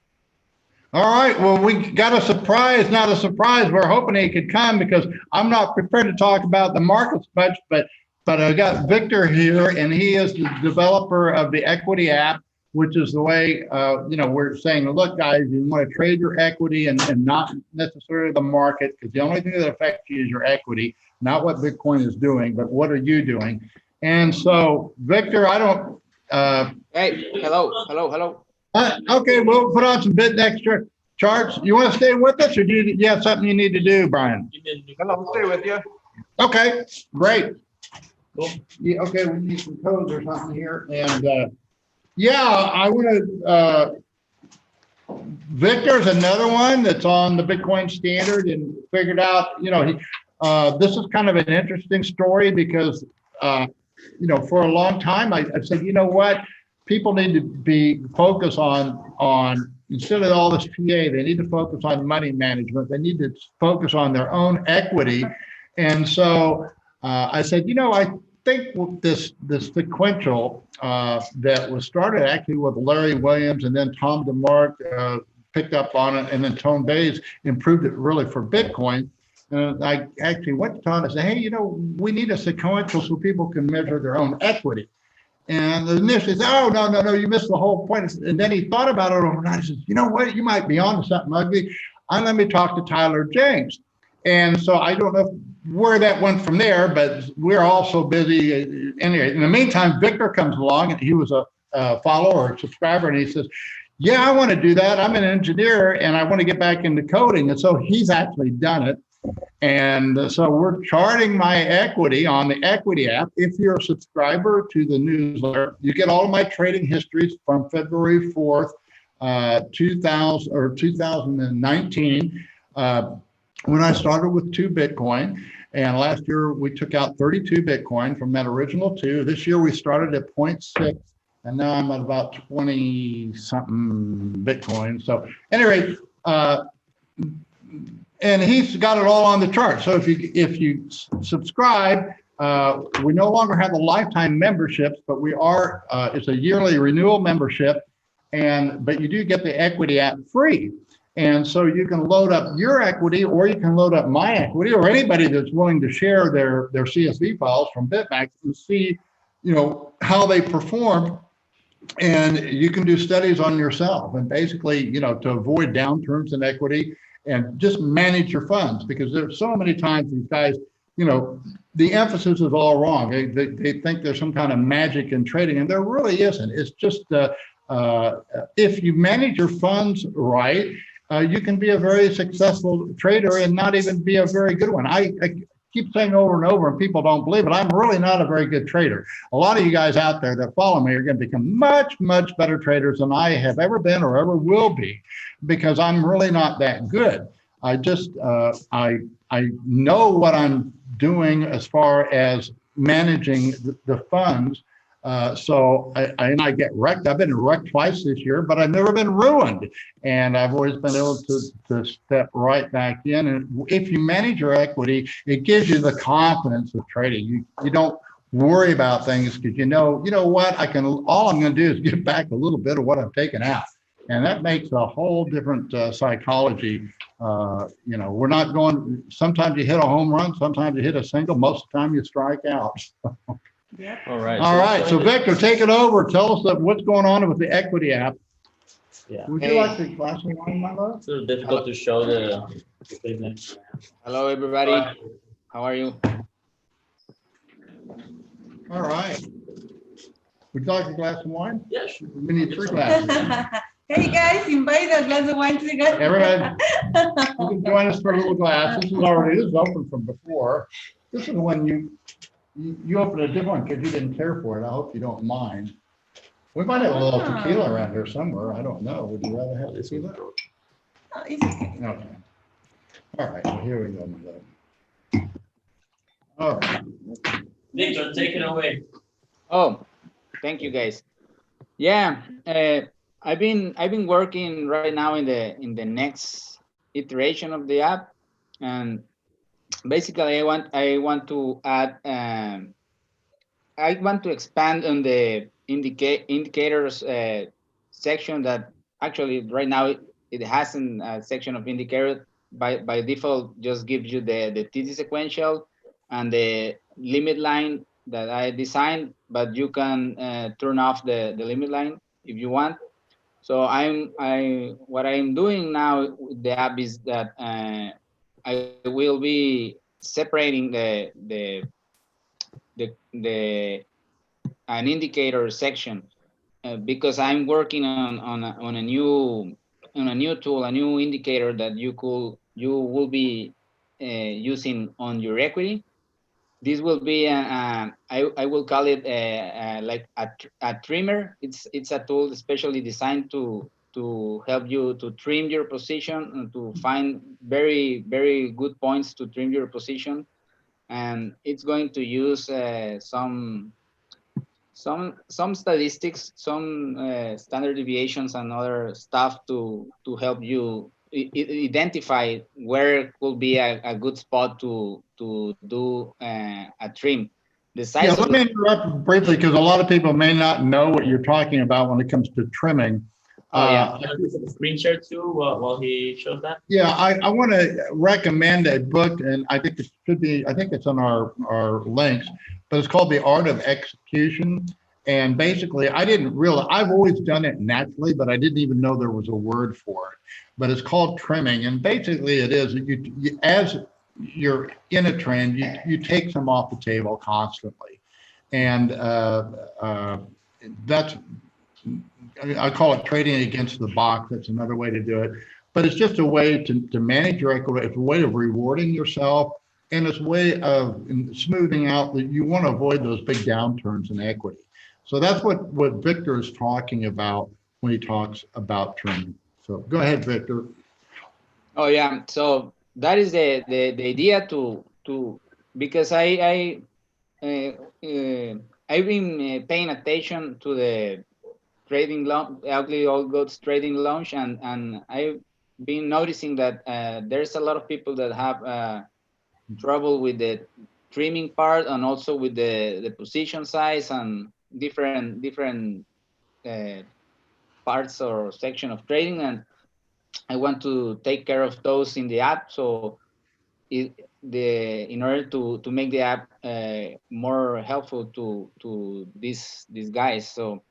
All right. Well, we got a surprise, not a surprise. We're hoping he could come because I'm not prepared to talk about the markets much, but I got Victor here, and he is the developer of the equity app, which is the way, you know, we're saying, look, guys, you want to trade your equity and not necessarily the market, because the only thing that affects you is your equity, not what Bitcoin is doing, but what are you doing? And so, Victor, I don't. Hey, hello. Okay, we'll put on some BitNext charts. You want to stay with us, or do you have something you need to do, Brian? Hello, I'll stay with you. Okay, great. Cool. Yeah, okay, we need some codes or something here. And yeah, I want to, Victor's another one that's on the Bitcoin standard and figured out, you know, this is kind of an interesting story because, you know, for a long time, I said, you know what, people need to be focused on instead of all this PA, they need to focus on money management. They need to focus on their own equity. And so I said, you know, I think this sequential that was started actually with Larry Williams, and then Tom DeMark picked up on it, and then Tone Bays improved it really for Bitcoin. I actually went to Tom and said, hey, you know, we need a sequential so people can measure their own equity. And initially said, oh, no, you missed the whole point. And then he thought about it overnight. He says, you know what, you might be onto something ugly. Let me talk to Tyler Jenks. And so I don't know where that went from there, but we're all so busy. Anyway, in the meantime, Victor comes along, and he was a follower or subscriber, and he says, yeah, I want to do that. I'm an engineer, and I want to get back into coding. And so he's actually done it. And so we're charting my equity on the equity app. If you're a subscriber to the newsletter, you get all of my trading histories from February 4th, 2019. When I started with 2 Bitcoin, and last year we took out 32 Bitcoin from that original 2. This year we started at 0.6, and now I'm at about 20 something Bitcoin. So anyway, and he's got it all on the chart. So if you subscribe, we no longer have the lifetime memberships, but we are, it's a yearly renewal membership, but you do get the equity app free. And so you can load up your equity, or you can load up my equity, or anybody that's willing to share their CSV files from BitMax and see, you know, how they perform. And you can do studies on yourself and basically, you know, to avoid downturns in equity and just manage your funds, because there's so many times these guys, you know, the emphasis is all wrong. They think there's some kind of magic in trading, and there really isn't. It's just if you manage your funds right, you can be a very successful trader and not even be a very good one. I keep saying over and over, and people don't believe it, I'm really not a very good trader. A lot of you guys out there that follow me are going to become much, much better traders than I have ever been or ever will be, because I'm really not that good. I just, I know what I'm doing as far as managing the funds. So I get wrecked. I've been wrecked twice this year, but I've never been ruined. And I've always been able to step right back in. And if you manage your equity, it gives you the confidence of trading. You don't worry about things because you know what, all I'm going to do is get back a little bit of what I've taken out. And that makes a whole different psychology. You know, we're not going, sometimes you hit a home run, sometimes you hit a single, most of the time you strike out. Yeah. All right. All right, so Victor, take it over. Tell us what's going on with the equity app. Yeah. Would you like to glass of wine, my love? It's a little difficult to show the business. Hello, everybody. How are you? All right. Would you like a glass of wine? Yeah, sure. We need 3 glasses. Hey guys, invite a glass of wine to you guys. Everybody, you can join us for a little glass. This is open from before. This is when you opened a different one because you didn't care for it. I hope you don't mind. We might have a little tequila around here somewhere. I don't know. Would you rather have This tequila? one. Oh, it's okay. Okay. All right, well, here we go, my love. All right. Victor, take it away. Oh, thank you guys. Yeah, I've been working right now in the next iteration of the app, and basically I want to add I want to expand on the indicators section that actually right now it hasn't a section of indicator by default just gives you the TD sequential and the limit line that I designed, but you can turn off the limit line if you want. So what I'm doing now with the app is that I will be separating the an indicator section because I'm working on a new tool, a new indicator that you will be using on your equity. This will be I will call it like a trimmer. It's a tool especially designed to help you to trim your position and to find very good points to trim your position, and it's going to use some statistics, some standard deviations and other stuff to help you identify where could be a good spot to do a trim. The size Yeah, of let me interrupt briefly because a lot of people may not know what you're talking about when it comes to trimming. Oh, yeah. Screen share too while he shows that. Yeah, I want to recommend a book, and I think it should be, I think it's on our links, but it's called The Art of Execution. And basically, I didn't realize, I've always done it naturally, but I didn't even know there was a word for it. But it's called trimming. And basically, it is, as you're in a trend, you take some off the table constantly. And that's, I call it trading against the box. That's another way to do it. But it's just a way to manage your equity. It's a way of rewarding yourself. And it's a way of smoothing out that you want to avoid those big downturns in equity. So that's what Victor is talking about when he talks about trimming. So go ahead, Victor. Oh yeah, so that is the idea to because I've been paying attention to the trading ugly old goats trading launch, and I've been noticing that there's a lot of people that have trouble with the trimming part and also with the position size and different parts or section of trading, and I want to take care of those in the app. So in order to make the app more helpful to these guys. So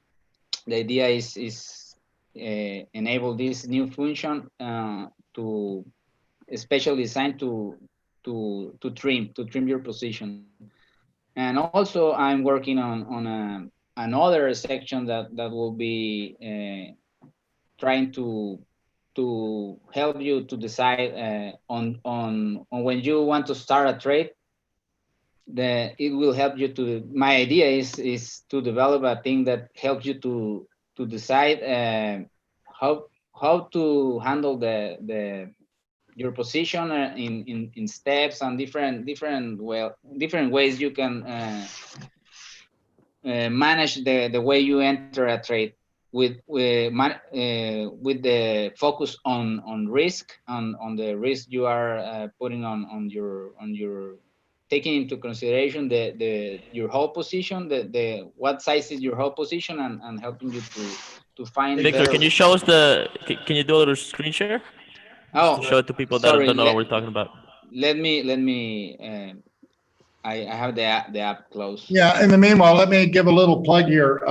the idea is enable this new function to especially designed to trim your position. And also I'm working on another section that will be trying to help you to decide on when you want to start a trade. It will help you to. My idea is to develop a thing that helps you to decide how to handle your position in steps and different ways you can manage the way you enter a trade with the focus on risk, on the risk you are putting on your taking into consideration your whole position, what size is your whole position, and helping you to find. Victor, can you show us can you do a little screen share? Just to show it to people that don't know what we're talking about. Let me I have the app closed. Yeah, in the meanwhile, let me give a little plug here.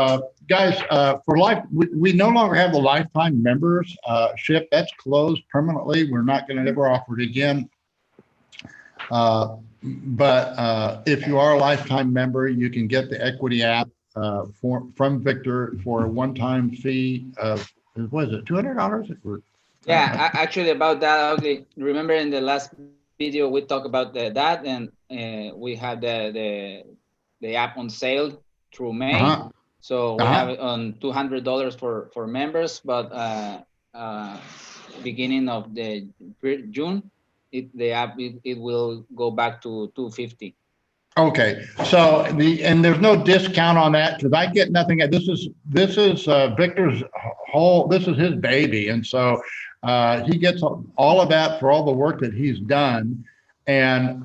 Guys, for life, we no longer have the lifetime membership. That's closed permanently. We're not going to ever offer it again. But if you are a lifetime member, you can get the equity app from Victor for a one-time fee of, what is it, $200? Yeah, actually about that, Ugly. Remember in the last video we talked about that, and we had the app on sale through May. So we Uh-huh. have it on $200 for members, but beginning of the June, the app it will go back to 250. Okay, so and there's no discount on that because I get nothing. This is Victor's this is his baby, and so he gets all of that for all the work that he's done, and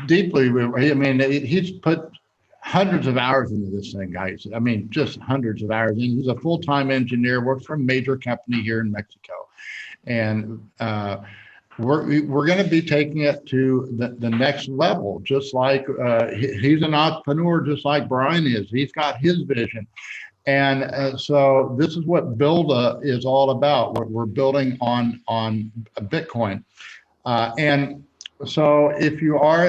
deeply. I mean, he's put hundreds of hours into this thing, guys. I mean, just hundreds of hours. And he's a full-time engineer, works for a major company here in Mexico, and we're going to be taking it to the next level, just like he's an entrepreneur, just like Brian is. He's got his vision. And so this is what Builda is all about. We're building on Bitcoin. And so if you are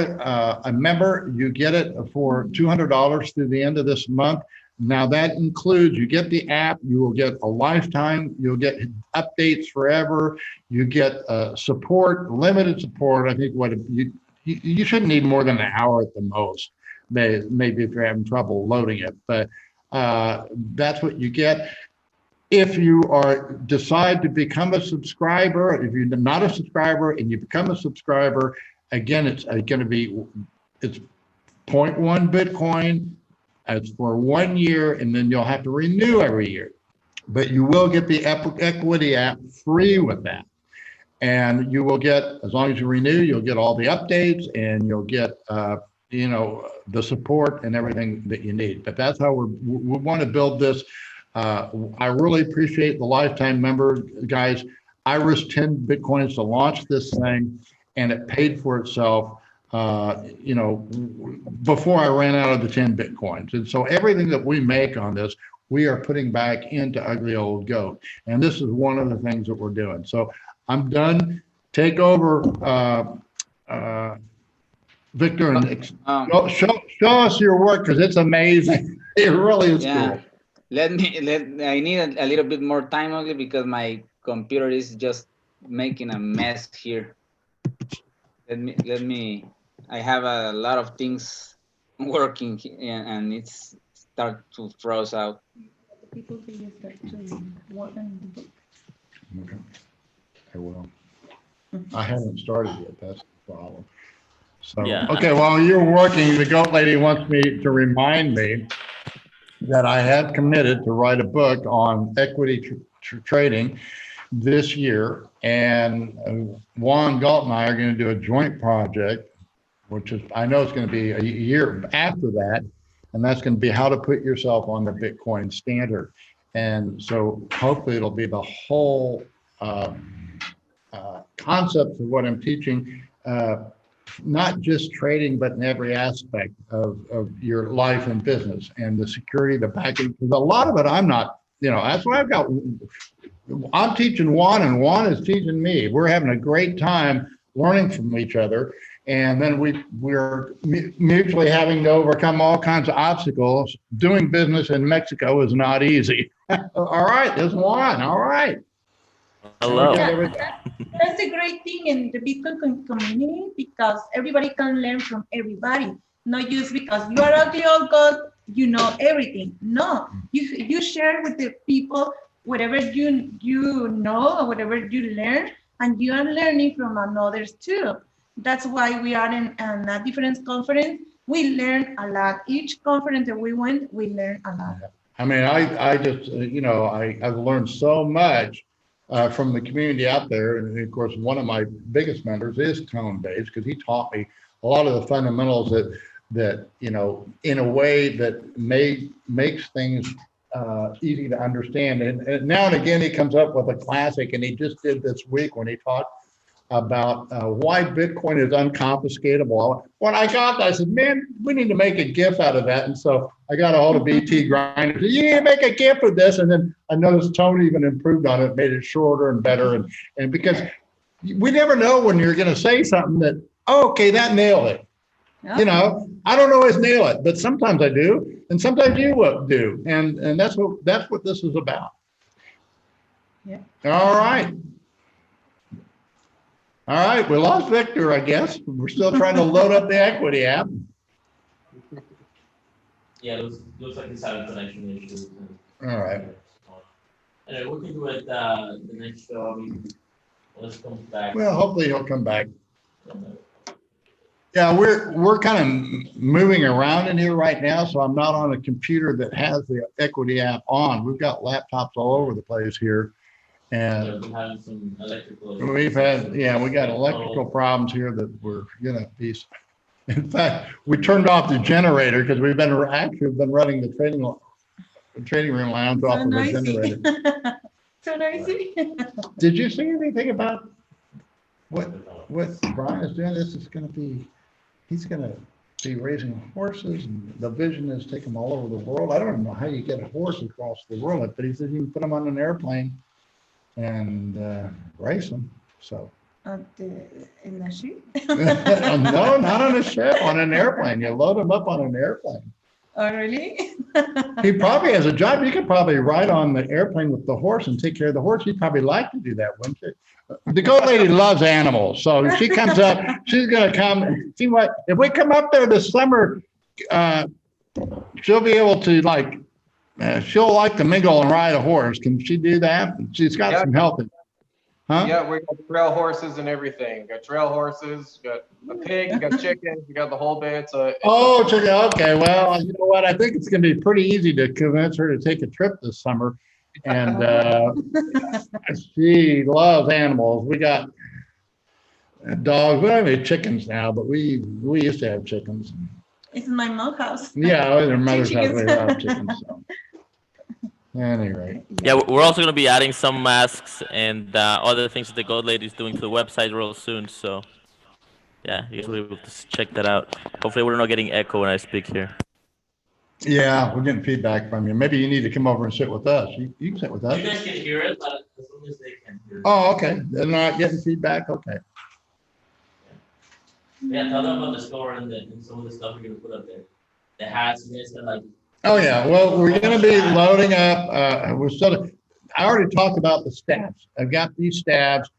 a member, you get it for $200 through the end of this month. Now that includes, you get the app, you will get a lifetime, you'll get updates forever, you get support, limited support. I think what you shouldn't need more than an hour at the most, maybe if you're having trouble loading it, but that's what you get. If you decide to become a subscriber, if you're not a subscriber and you become a subscriber, again, it's going to be, it's 0.1 Bitcoin. It's for 1 year, and then you'll have to renew every year. But you will get the equity app free with that. And you will get, as long as you renew, you'll get all the updates and you'll get, the support and everything that you need. But that's how we want to build this. I really appreciate the lifetime member, guys. I risked 10 Bitcoins to launch this thing, and it paid for itself. Before I ran out of the 10 Bitcoins. And so everything that we make on this, we are putting back into Ugly Old Goat. And this is one of the things that we're doing. So I'm done. Take over, Victor, and show us your work, because it's amazing. It really is cool. I need a little bit more time only because my computer is just making a mess here. Let me. I have a lot of things working and it's start to froze out. People can use that to work on the book. Okay. I will. I haven't started yet. That's the problem. So, Yeah. Okay, while you're working, the goat lady wants me to remind me that I have committed to write a book on equity trading this year. And Juan Galt and I are going to do a joint project, which is, I know it's going to be a year after that. And that's going to be how to put yourself on the Bitcoin standard. And so hopefully it'll be the whole concept of what I'm teaching, not just trading, but in every aspect of your life and business and the security, the backing. Because a lot of it, I'm not, that's why I'm teaching Juan and Juan is teaching me. We're having a great time learning from each other. And then we're mutually having to overcome all kinds of obstacles. Doing business in Mexico is not easy. All right, there's Juan. All right. Hello. That's a great thing in the Bitcoin community, because everybody can learn from everybody. Not just because you are ugly old god, you know everything. No, you share with the people whatever you know or whatever you learn, and you are learning from others too. That's why we are in a different conference. We learn a lot. Each conference that we went, we learn a lot. I mean, I just, I've learned so much from the community out there. And of course, one of my biggest members is Tone-based, because he taught me a lot of the fundamentals that in a way that makes things easy to understand. And now and again, he comes up with a classic, and he just did this week when he talked about why Bitcoin is unconfiscatable. When I got that, I said, man, we need to make a GIF out of that. And so I got a hold of BT Grinder. You need to make a GIF of this. And then I noticed Tony even improved on it, made it shorter and better. And because we never know when you're going to say something that, oh, okay, that nailed it. Yeah. I don't always nail it, but sometimes I do. And sometimes you do. And that's what this is about. Yeah. All right. All right, we lost Victor, I guess. We're still trying to load up the equity app. Yeah, looks like he's having connection issues. All right. Anyway, we can do it the next show. I mean, let's come back. Well, hopefully he'll come back. Yeah, we're kind of moving around in here right now, so I'm not on a computer that has the Equity app on. We've got laptops all over the place here. And We're having some electrical. we got electrical problems here that we're gonna be. In fact, we turned off the generator because we've been running the trading room lounge off of the generator. So noisy. Did you see anything about what Brian is doing? This is gonna be, he's gonna be raising horses, and the vision is take them all over the world. I don't even know how you get a horse across the world, but he said you can put them on an airplane and race them. So In the sheep? no, not on a ship, on an airplane. You load them up on an airplane. Oh, really? He probably has a job. You could probably ride on the airplane with the horse and take care of the horse. He'd probably like to do that, wouldn't you? The goat lady loves animals, so if she comes up, she's gonna come and see what, if we come up there this summer, she'll be able to she'll like to mingle and ride a horse. Can she do that? She's got some health. Huh? Yeah, we got trail horses and everything. Got trail horses, got a pig, got chickens, we got the whole bit. Oh, okay. Well, you know what? I think it's going to be pretty easy to convince her to take a trip this summer. And she loves animals. We got dogs. We don't have any chickens now, but we used to have chickens. It's my mom's house. Yeah, their mother's house. They love chickens. So. At any rate. Yeah, we're also going to be adding some masks and other things that the gold lady is doing to the website real soon. So, yeah, you guys will be able to check that out. Hopefully, we're not getting echo when I speak here. Yeah, we're getting feedback from you. Maybe you need to come over and sit with us. You can sit with us. You guys can hear it, but as long as they can hear it. Oh, okay. They're not getting feedback? Okay. Yeah, tell them about the store and some of the stuff we're going to put up there. The hats, you guys can Oh, yeah. Well, we're going to be loading up. I already talked about the stabs. I've got these stabs,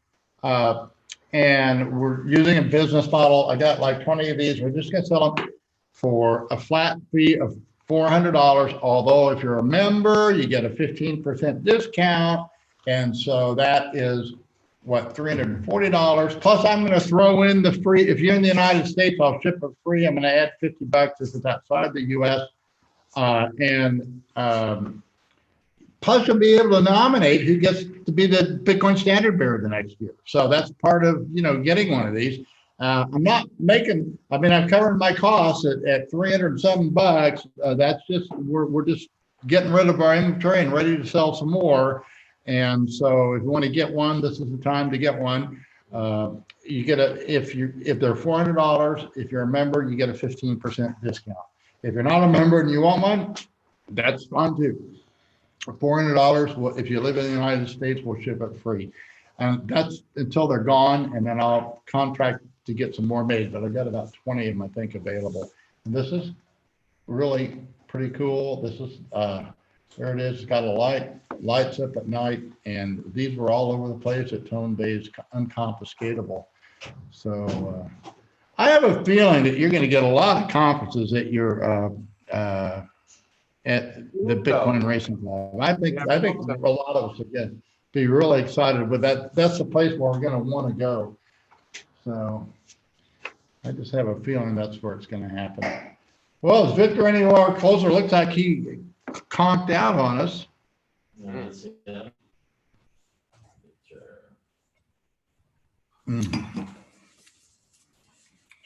and we're using a business model. I got like 20 of these. We're just going to sell them for a flat fee of $400. Although if you're a member, you get a 15% discount. And so that is what, $340. Plus, I'm going to throw in the free. If you're in the United States, I'll ship it free. I'm going to add $50 if it's outside the U.S. Plus you'll be able to nominate who gets to be the Bitcoin standard bearer the next year. So that's part of, getting one of these. I'm not making, I've covered my costs at $307. That's just, we're just getting rid of our inventory and ready to sell some more. And so if you want to get one, this is the time to get one. You get if they're $400, if you're a member, you get a 15% discount. If you're not a member and you want one, that's fine too. For $400, if you live in the United States, we'll ship it free. And that's until they're gone, and then I'll contract to get some more made, but I've got about 20 of them, I think, available. And this is really pretty cool. This is, there it is. It's got a lights up at night, and these were all over the place at Tone Bay's Unconfiscatable. So, I have a feeling that you're going to get a lot of conferences at your at the Bitcoin Racing Club. I think a lot of us are be really excited, but that's the place where we're going to want to go. So I just have a feeling that's where it's going to happen. Well, is Victor anywhere closer? Looks like he conked out on us. Mm-hmm.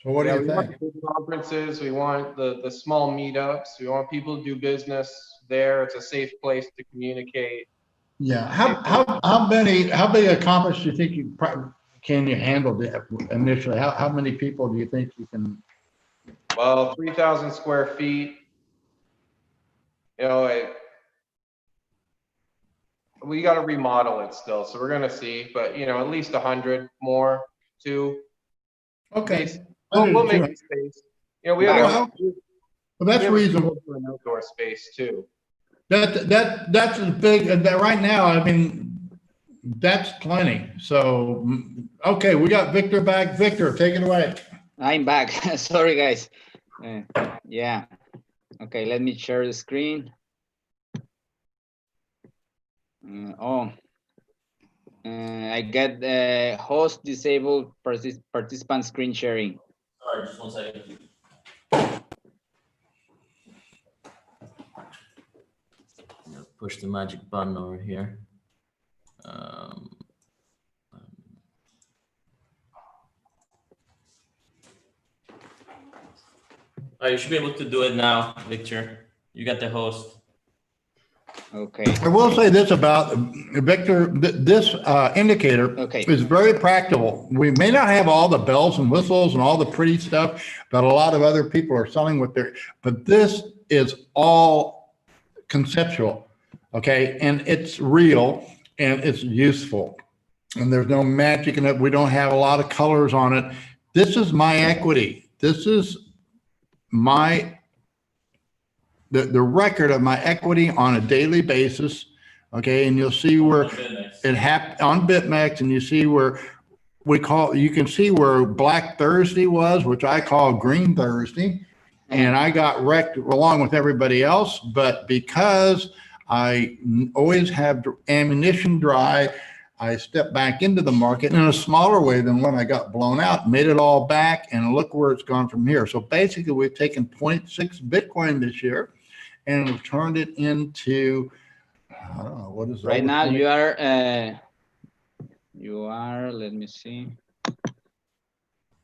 So what do you think? Want big conferences, we want the small meetups, we want people to do business there. It's a safe place to communicate. Yeah. How big a conference do you think can you handle initially? How many people do you think you can? Well, 3,000 square feet. We got to remodel it still, so we're gonna see. But at least 100 more too. Okay. We'll make the space. We have well, that's reasonable for an outdoor space too. That's as big that right now. That's plenty. So, okay, we got Victor back. Victor, take it away. I'm back. Sorry, guys. Yeah. Okay, let me share the screen. I get the host disabled participant screen sharing. Sorry, just 1 second. Push the magic button over here. Oh, you should be able to do it now, Victor. You got the host. Okay. I will say this about Victor, this indicator is very practical. We may not have all the bells and whistles and all the pretty stuff that a lot of other people are selling with their, but this is all conceptual, okay? And it's real and it's useful. And there's no magic in it. We don't have a lot of colors on it. This is my equity. This is the record of my equity on a daily basis. Okay. And you'll see where it happened on BitMEX, and you see where you can see where Black Thursday was, which I call Green Thursday. And I got wrecked along with everybody else. But because I always have ammunition dry, I stepped back into the market in a smaller way than when I got blown out, made it all back, and look where it's gone from here. So basically, we've taken 0.6 Bitcoin this year and we've turned it into, I don't know, what is it? Right now, you are, let me see.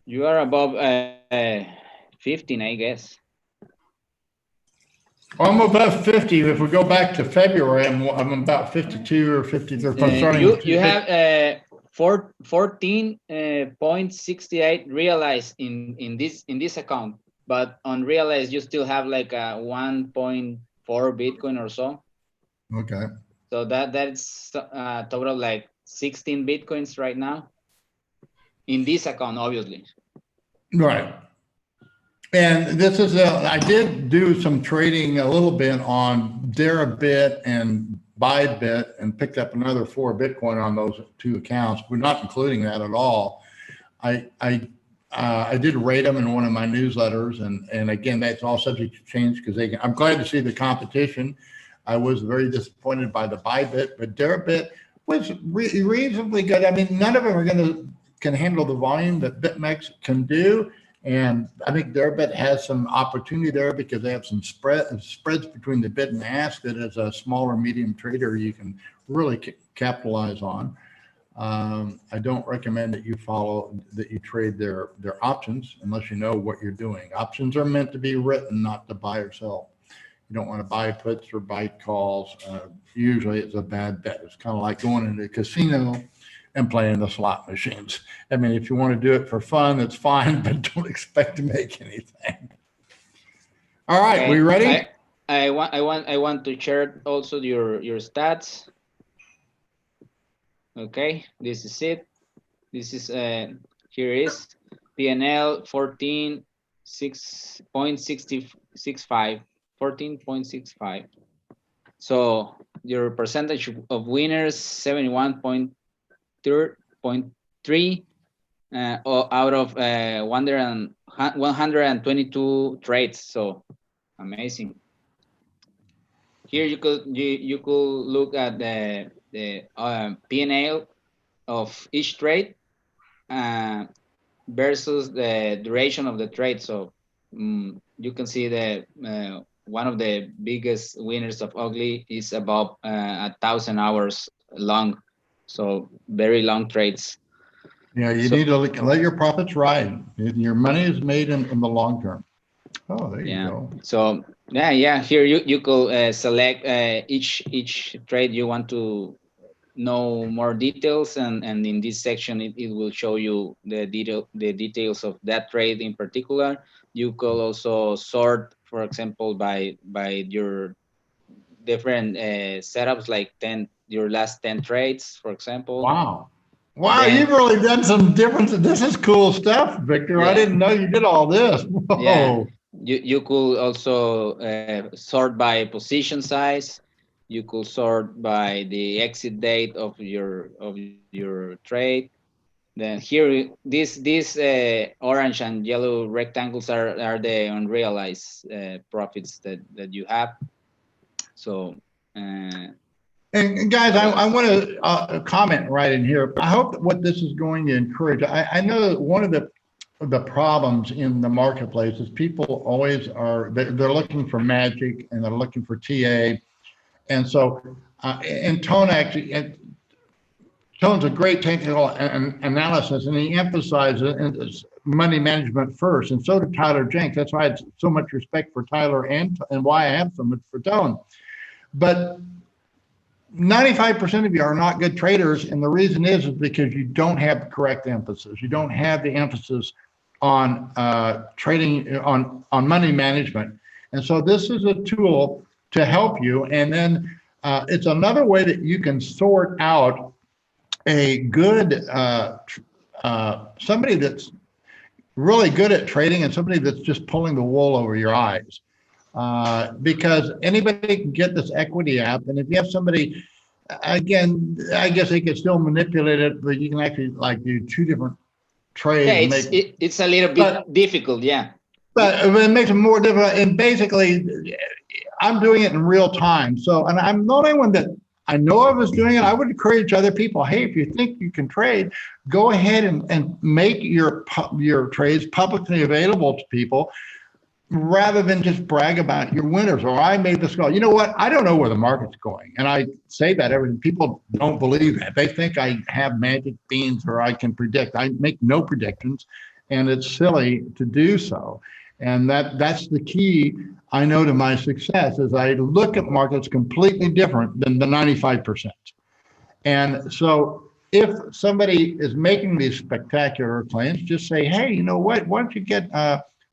You are above 15, I guess. I'm above 50. If we go back to February, I'm about 52 or 53. You have 14.68 realized in this account, but unrealized you still have like a 1.4 Bitcoin or so. Okay. So that's a total of like 16 Bitcoins right now in this account, obviously. Right. And this is I did do some trading a little bit on Deribit and Bybit and picked up another 4 Bitcoin on those 2 accounts. We're not including that at all. I did rate them in one of my newsletters, and again, that's all subject to change because I'm glad to see the competition. I was very disappointed by the Bybit, but Deribit was reasonably good. I mean, none of them can handle the volume that BitMEX can do. And I think Deribit has some opportunity there because they have some spreads between the bid and ask that as a smaller medium trader, you can really capitalize on. I don't recommend that you trade their options unless you know what you're doing. Options are meant to be written, not to buy or sell. You don't want to buy puts or buy calls. Usually it's a bad bet. It's kind of like going into a casino and playing the slot machines. I mean, if you want to do it for fun, that's fine, but don't expect to make anything. All right, we ready? I want to share also your stats. Okay, this is it. This is here is PNL 14.65. So your percentage of winners 71.3 out of 122 trades. So amazing. Here you could look at the P&L of each trade versus the duration of the trade. So you can see that one of the biggest winners of U.O.G is about 1,000 hours long. So very long trades. Yeah, you need to let your profits ride. Your money is made in the long term. Oh, there you go. So yeah. Here you could select each trade you want to know more details, and in this section it will show you the details of that trade in particular. You could also sort, for example, by your different setups, like your last 10 trades, for example. Wow, you've really done some difference. This is cool stuff, Victor. Yeah. I didn't know you did all this. Whoa. Yeah. You could also sort by position size. You could sort by the exit date of your trade. Then here, these orange and yellow rectangles are the unrealized profits that you have. So. And guys, I want to comment right in here. I hope that what this is going to encourage. I know that one of the problems in the marketplace is people always they're looking for magic and they're looking for TA, and so and Tone's a great technical analysis, and he emphasizes money management first, and so did Tyler Jenks. That's why I have so much respect for Tyler and why I have so much for Tone. But 95% of you are not good traders, and the reason is because you don't have the correct emphasis. You don't have the emphasis on trading, on money management. And so this is a tool to help you. And then it's another way that you can sort out a good, somebody that's really good at trading and somebody that's just pulling the wool over your eyes. Because anybody can get this equity app, and if you have somebody, again, I guess they can still manipulate it, but you can actually like do two different trades. Yeah, it's a little bit difficult, yeah. But it makes it more difficult, and basically, I'm doing it in real time. So, and I'm the only one that I know of is doing it. I would encourage other people, hey, if you think you can trade, go ahead and make your trades publicly available to people, rather than just brag about your winners or I made this call. You know what? I don't know where the market's going. And I say that people don't believe that. They think I have magic beans or I can predict. I make no predictions, and it's silly to do so. And that's the key I know to my success is I look at markets completely different than the 95%. And so if somebody is making these spectacular claims, just say, hey, you know what? Why don't you get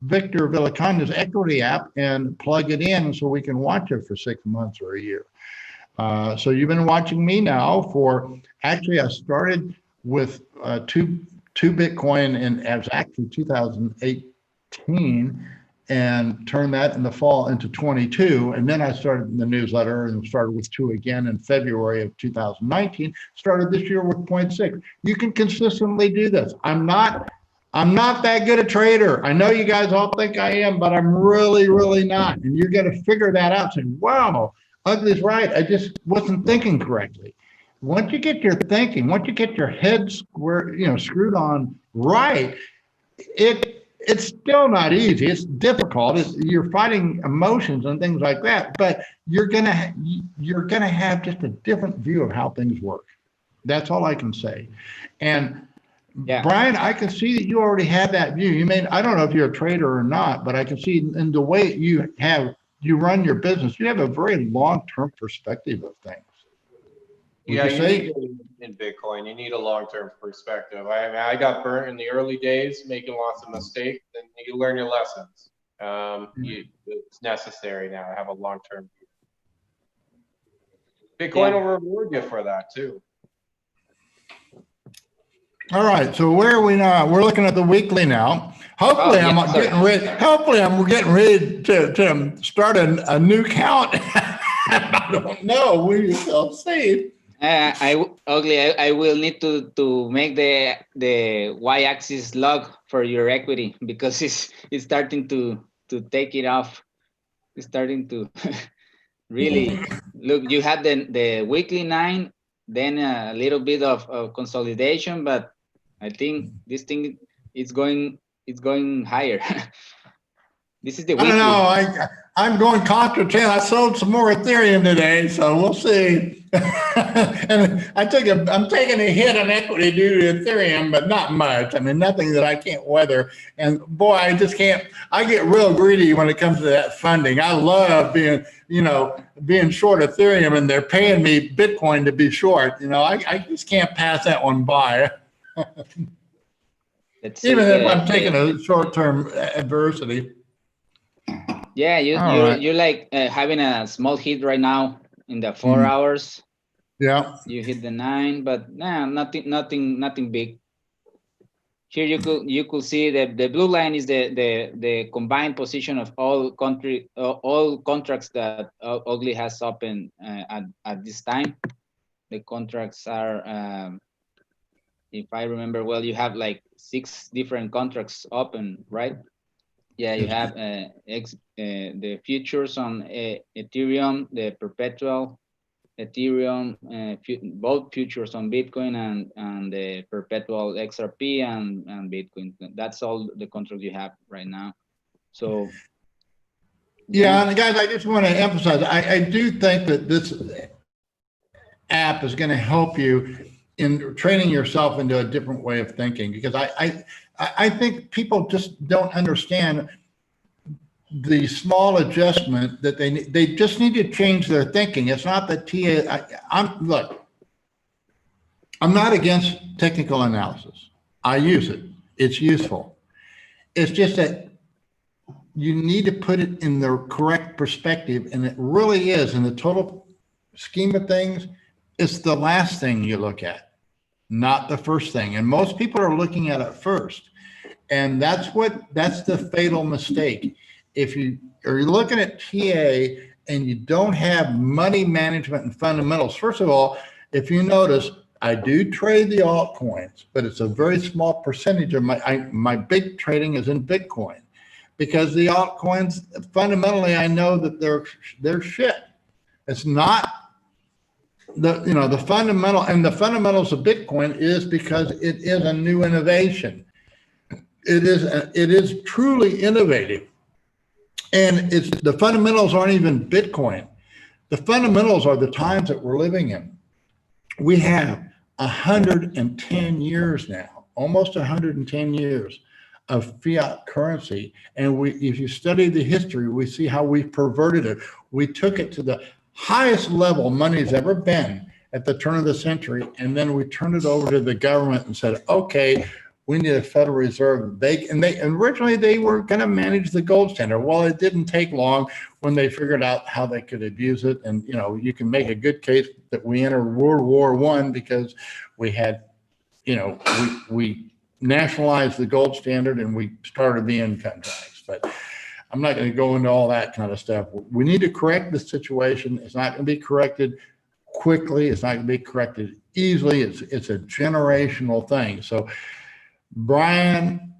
Victor Villacanya's equity app and plug it in so we can watch it for 6 months or a year. So you've been watching me now for, actually I started with two Bitcoin and it was actually 2018 and turned that in the fall into 22. And then I started the newsletter and started with 2 again in February of 2019, started this year with 0.6. You can consistently do this. I'm not that good a trader. I know you guys all think I am, but I'm really, really not. And you're going to figure that out saying, wow, Ugly's right. I just wasn't thinking correctly. Once you get your thinking, once you get your head screwed on right, it's still not easy. It's difficult. You're fighting emotions and things like that, but you're gonna have just a different view of how things work. That's all I can say. And yeah. Brian, I can see that you already have that view. I don't know if you're a trader or not, but I can see in the way you run your business, you have a very long-term perspective of things. Yeah, you need in Bitcoin, you need a long-term perspective. I got burnt in the early days, making lots of mistakes, and you learn your lessons. It's necessary now to have a long-term view. Bitcoin will reward you for that too. All right, so where are we now? We're looking at the weekly now. Hopefully, I'm getting ready to start a new count. I don't know. We shall see. I will need to make the y-axis log for your equity because it's starting to take it off. It's starting to really look. You had the weekly 9, then a little bit of consolidation, but I think this thing is going higher. This is the weekly. I don't know. I'm going contra 10. I sold some more Ethereum today, so we'll see. And I'm taking a hit on equity due to Ethereum, but not much. I mean, nothing that I can't weather. And boy, I just can't. I get real greedy when it comes to that funding. I love being short Ethereum, and they're paying me Bitcoin to be short. I just can't pass that one by. Even if I'm taking a short-term adversity. Yeah, you're like having a small hit right now in the 4 hours. Yeah. You hit the 9, but nothing big. Here you could see that the blue line is the combined position of all contracts that Ugly has open at this time. The contracts are if I remember well, you have like 6 different contracts open, right? Yeah, you have the futures on Ethereum, the perpetual Ethereum, both futures on Bitcoin and the perpetual XRP and Bitcoin. That's all the contracts you have right now. So yeah, and guys, I just want to emphasize, I do think that this app is going to help you in training yourself into a different way of thinking, because I think people just don't understand the small adjustment that they just need to change their thinking. It's not that look, I'm not against technical analysis. I use it. It's useful. It's just that you need to put it in the correct perspective, and it really is in the total scheme of things. It's the last thing you look at, not the first thing. And most people are looking at it first. And that's the fatal mistake. If you are looking at TA and you don't have money management and fundamentals, first of all, if you notice, I do trade the altcoins, but it's a very small percentage of my big trading is in Bitcoin, because the altcoins, fundamentally, I know that they're shit. It's not the fundamental, and the fundamentals of Bitcoin is because it is a new innovation. It is truly innovative. And the fundamentals aren't even Bitcoin. The fundamentals are the times that we're living in. We have 110 years now, almost 110 years of fiat currency. And if you study the history, we see how we perverted it. We took it to the highest level money's ever been at the turn of the century. And then we turned it over to the government and said, okay, we need a Federal Reserve. Originally they were going to manage the gold standard. Well, it didn't take long when they figured out how they could abuse it. And you can make a good case that we entered World War I because we had, we nationalized the gold standard and we started the income tax. But I'm not going to go into all that kind of stuff. We need to correct the situation. It's not going to be corrected quickly. It's not going to be corrected easily. It's a generational thing. So Brian,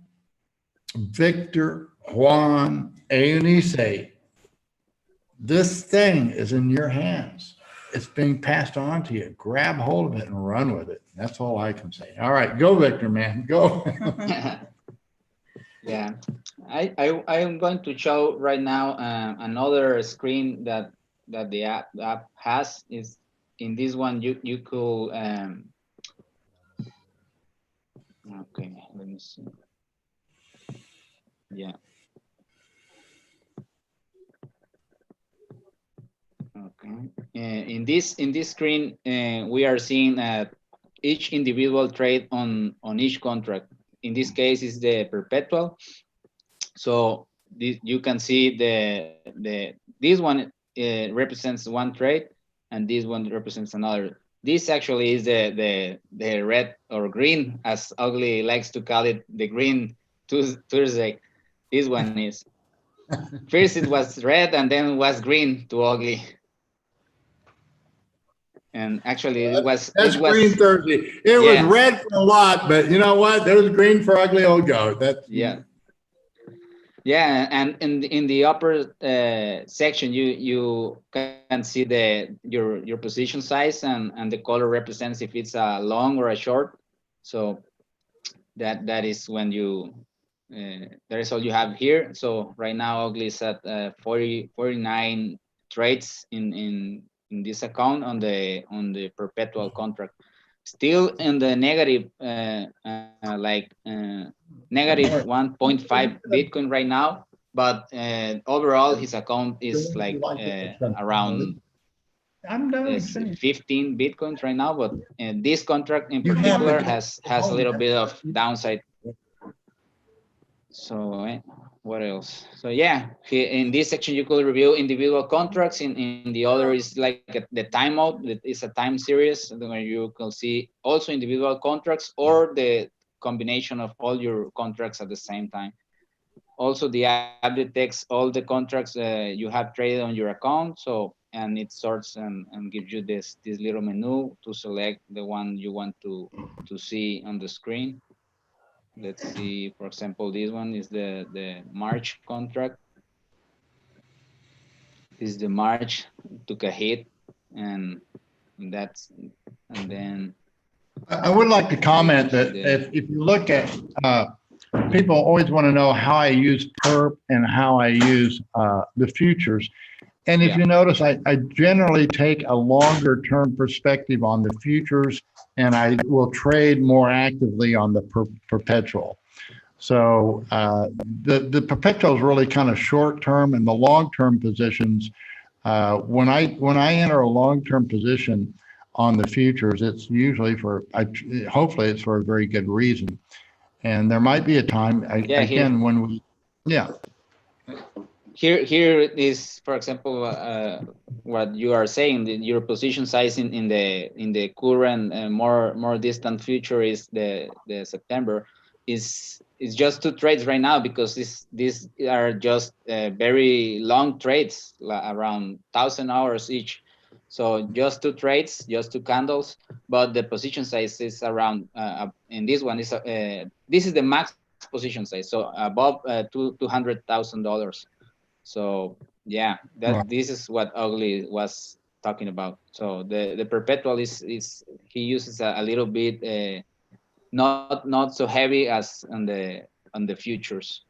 Victor, Juan, Eunice, this thing is in your hands. It's being passed on to you. Grab hold of it and run with it. That's all I can say. All right, go, Victor, man, go. Yeah, I am going to show right now another screen that the app has. Is in this one you could okay, let me see. Yeah. Okay. In this screen, we are seeing each individual trade on each contract. In this case, is the perpetual. So you can see this one represents one trade, and this one represents another. This actually is the red or green, as Ugly likes to call it, the green Thursday. This one is. First it was red and then it was green to Ugly. And actually it was Green Thursday. It was red for a lot, but you know what? There was green for Ugly Old Goat. Yeah, and in the upper section, you can see your position size, and the color represents if it's a long or a short. So that is when that is all you have here. So right now, Ugly is at 49 trades in this account on the perpetual contract. Still in the negative, negative 1.5 Bitcoin right now, but overall his account is like around 15 Bitcoins right now. But this contract in particular has a little bit of downside. So what else? So yeah, in this section you could review individual contracts. In the other is like the timeout. It's a time series where you can see also individual contracts or the combination of all your contracts at the same time. Also, the app detects all the contracts you have traded on your account. So and it sorts and gives you this little menu to select the one you want to see on the screen. Let's see, for example, this one is the March contract. This is the March, took a hit, and then I would like to comment that if you look at, people always want to know how I use perp and how I use the futures. And if you notice, I generally take a longer term perspective on the futures, and I will trade more actively on the perpetual. So the perpetual is really kind of short term, and the long term positions. When I enter a long term position on the futures, it's usually hopefully it's for a very good reason. And there might be a time again when we, Here is, for example, what you are saying. Your position size in the current more distant future is the September is just 2 trades right now, because these are just very long trades, around 1,000 hours each. So just 2 trades, just 2 candles, but the position size is around. In this one is this is the max position size, so above $200,000. So yeah, this is what Ugly was talking about. So the perpetual is he uses a little bit not so heavy as on the futures.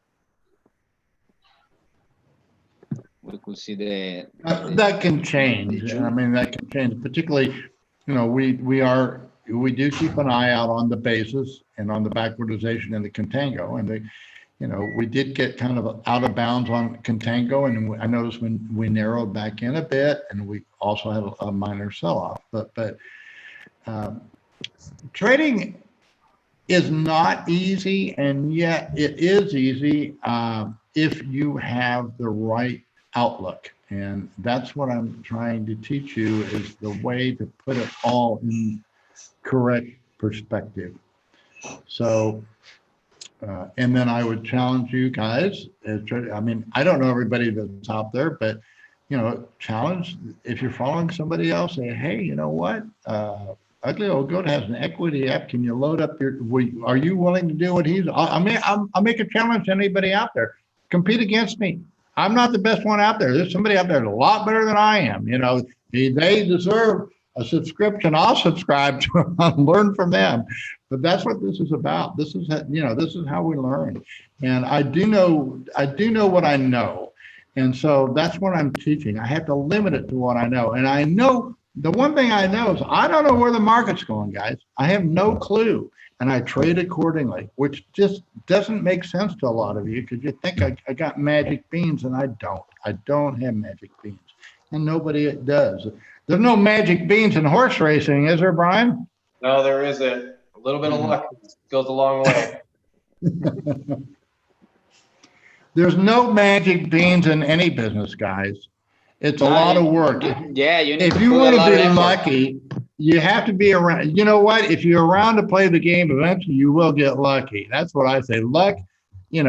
We could see that can change. I mean, that can change, particularly, we do keep an eye out on the basis and on the backwardization and the contango, and we did get kind of out of bounds on contango, and I noticed when we narrowed back in a bit, and we also had a minor sell-off. But trading is not easy, and yet it is easy if you have the right outlook. And that's what I'm trying to teach you, is the way to put it all in correct perspective. So and then I would challenge you guys. I mean, I don't know everybody that's out there, but challenge, if you're following somebody else, say, hey, you know what? Ugly Old Goat has an equity app. Can you load up are you willing to do what he's? I'll make a challenge to anybody out there. Compete against me. I'm not the best one out there. There's somebody out there a lot better than I am. They deserve a subscription. I'll subscribe to them and learn from them. But that's what this is about. This is how we learn. And I do know what I know. And so that's what I'm teaching. I have to limit it to what I know. And I know, the one thing I know is I don't know where the market's going, guys. I have no clue. And I trade accordingly, which just doesn't make sense to a lot of you, because you think I got magic beans, and I don't. I don't have magic beans. And nobody does. There's no magic beans in horse racing, is there, Brian? No, there isn't. A little bit of luck goes a long way. There's no magic beans in any business, guys. It's a lot of work. Yeah, if you want to be lucky, you have to be around. You know what? If you're around to play the game, eventually you will get lucky. That's what I say. Luck, you're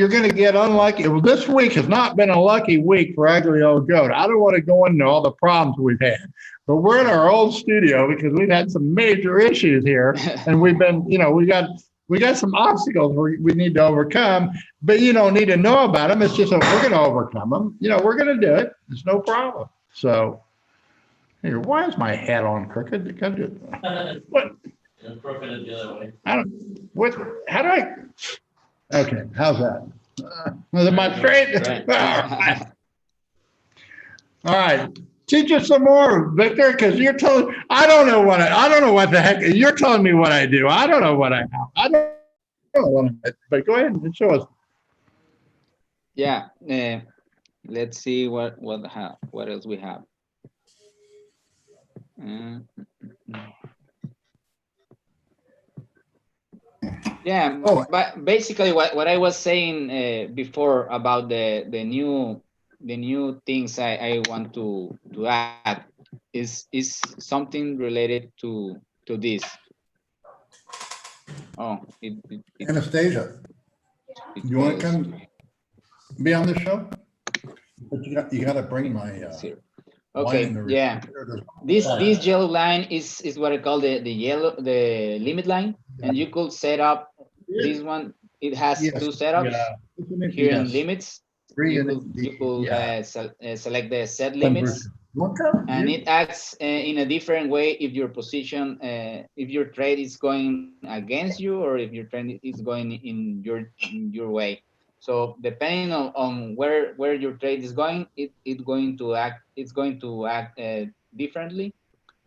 going to get unlucky. Well, this week has not been a lucky week for Ugly Old Goat. I don't want to go into all the problems we've had, but we're in our old studio because we've had some major issues here, and we've been, we got some obstacles we need to overcome, but you don't need to know about them. It's just that we're going to overcome them. We're going to do it. It's no problem. So, here, why is my hat on crooked? What? Crooked it the other way. How do I? Okay, how's that? Am I straight? All right. Teach us some more, Victor, because you're telling. I don't know what the heck you're telling me what I do. I don't know what I know. I don't know what I. But go ahead and show us. Yeah. Let's see what else we have. Yeah, but basically what I was saying before about the new things I want to add is something related to this. Oh, Anastasia, you want to come be on the show? But you got to bring my Here. line Okay, in the yeah. refrigerator. This yellow line is what I call the limit line, and you could set up this one. It has Yes, two setups isn't it? here in Yes. limits. Three You and could yeah. select the set limits, Okay. and it acts in a different way if your position, if your trade is going against you or if your trade is going in your way. So depending on where your trade is going, it's going to act. It's going to act differently,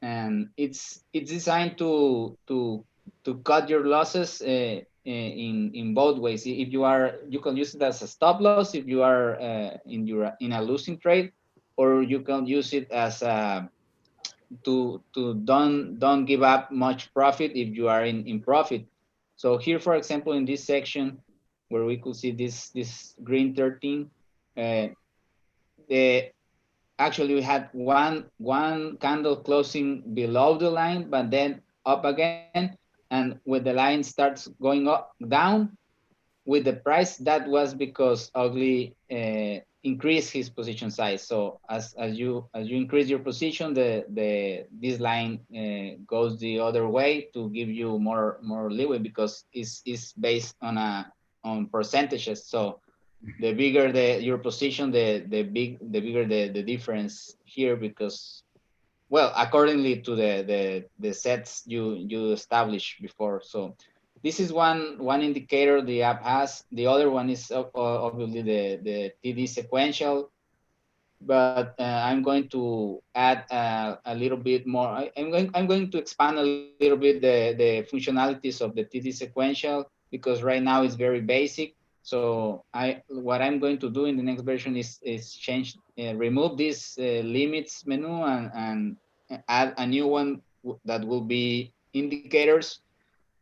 and it's designed to cut your losses in both ways. If you are, you can use it as a stop loss if you are in a losing trade, or you can use it as a to don't give up much profit if you are in profit. So here, for example, in this section where we could see this green 13, the actually we had one candle closing below the line, but then up again, and when the line starts going up down with the price, that was because Ugly increased his position size. So as you increase your position, this line goes the other way to give you more leeway, because it's based on percentages. So the bigger your position, the bigger the difference here, because, well, accordingly to the sets you established before. So this is one indicator the app has. The other one is obviously the TD sequential, but I'm going to add a little bit more. I'm going to expand a little bit the functionalities of the TD sequential, because right now it's very basic. So what I'm going to do in the next version is change, remove this limits menu and add a new one that will be indicators,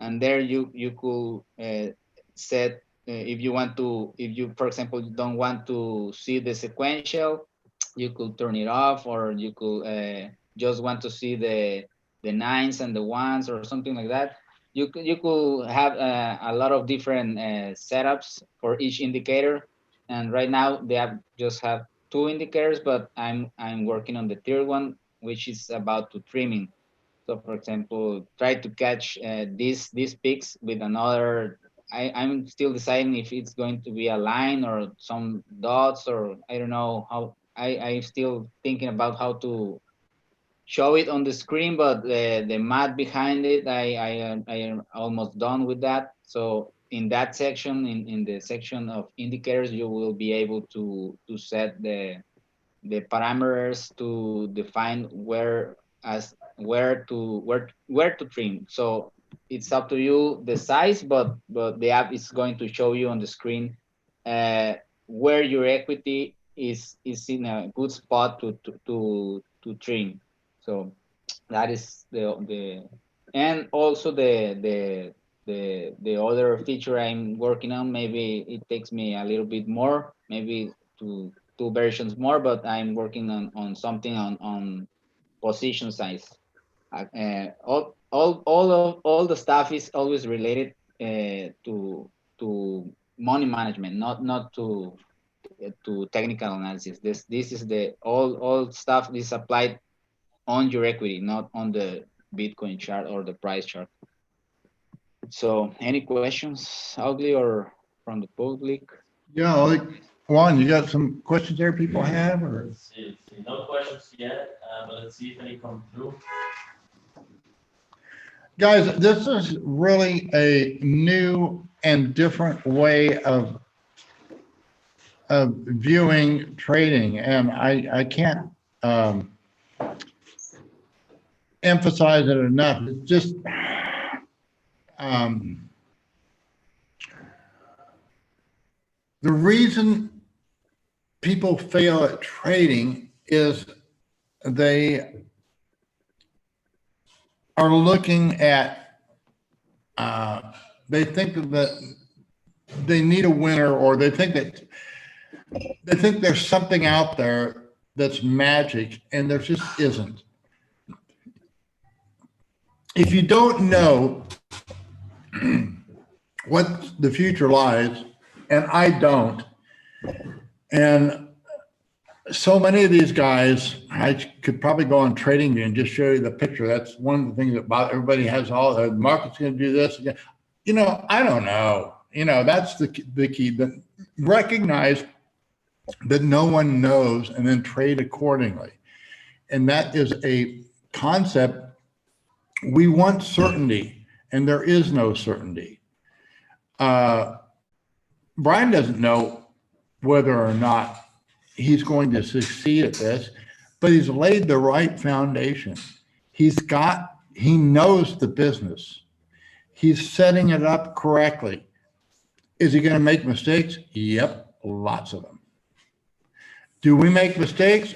and there you could set if you want to, if you, for example, don't want to see the sequential, you could turn it off, or you could just want to see the nines and the ones or something like that. You could have a lot of different setups for each indicator, and right now they just have two indicators, but I'm working on the third one, which is about to trimming. So for example, try to catch these peaks with another. I'm still deciding if it's going to be a line or some dots, or I don't know how. I'm still thinking about how to show it on the screen, but the math behind it, I am almost done with that. So in that section, in the section of indicators, you will be able to set the parameters to define where to trim. So it's up to you the size, but the app is going to show you on the screen where your equity is in a good spot to trim. So that is the and also the other feature I'm working on. Maybe it takes me a little bit more, maybe two versions more, but I'm working on something on position size. All the stuff is always related to money management, not to technical analysis. This is the all stuff is applied on your equity, not on the Bitcoin chart or the price chart. So any questions, Ugly, or from the public? Yeah, like, Juan, you got some questions there people have, or? Let's see. No questions yet, but let's see if any come through. Guys, this is really a new and different way of viewing trading, and I can't emphasize it enough. It's just the reason people fail at trading is they are looking at, they think that they need a winner, or they think there's something out there that's magic, and there just isn't. If you don't know what the future lies, and I don't, and so many of these guys, I could probably go on TradingView and just show you the picture. That's one of the things that everybody has all the market's going to do this again. You know, I don't know. You know, that's the key. But recognize that no one knows and then trade accordingly. And that is a concept. We want certainty, and there is no certainty. Brian doesn't know whether or not he's going to succeed at this, but he's laid the right foundation. He knows the business. He's setting it up correctly. Is he going to make mistakes? Yep, lots of them. Do we make mistakes?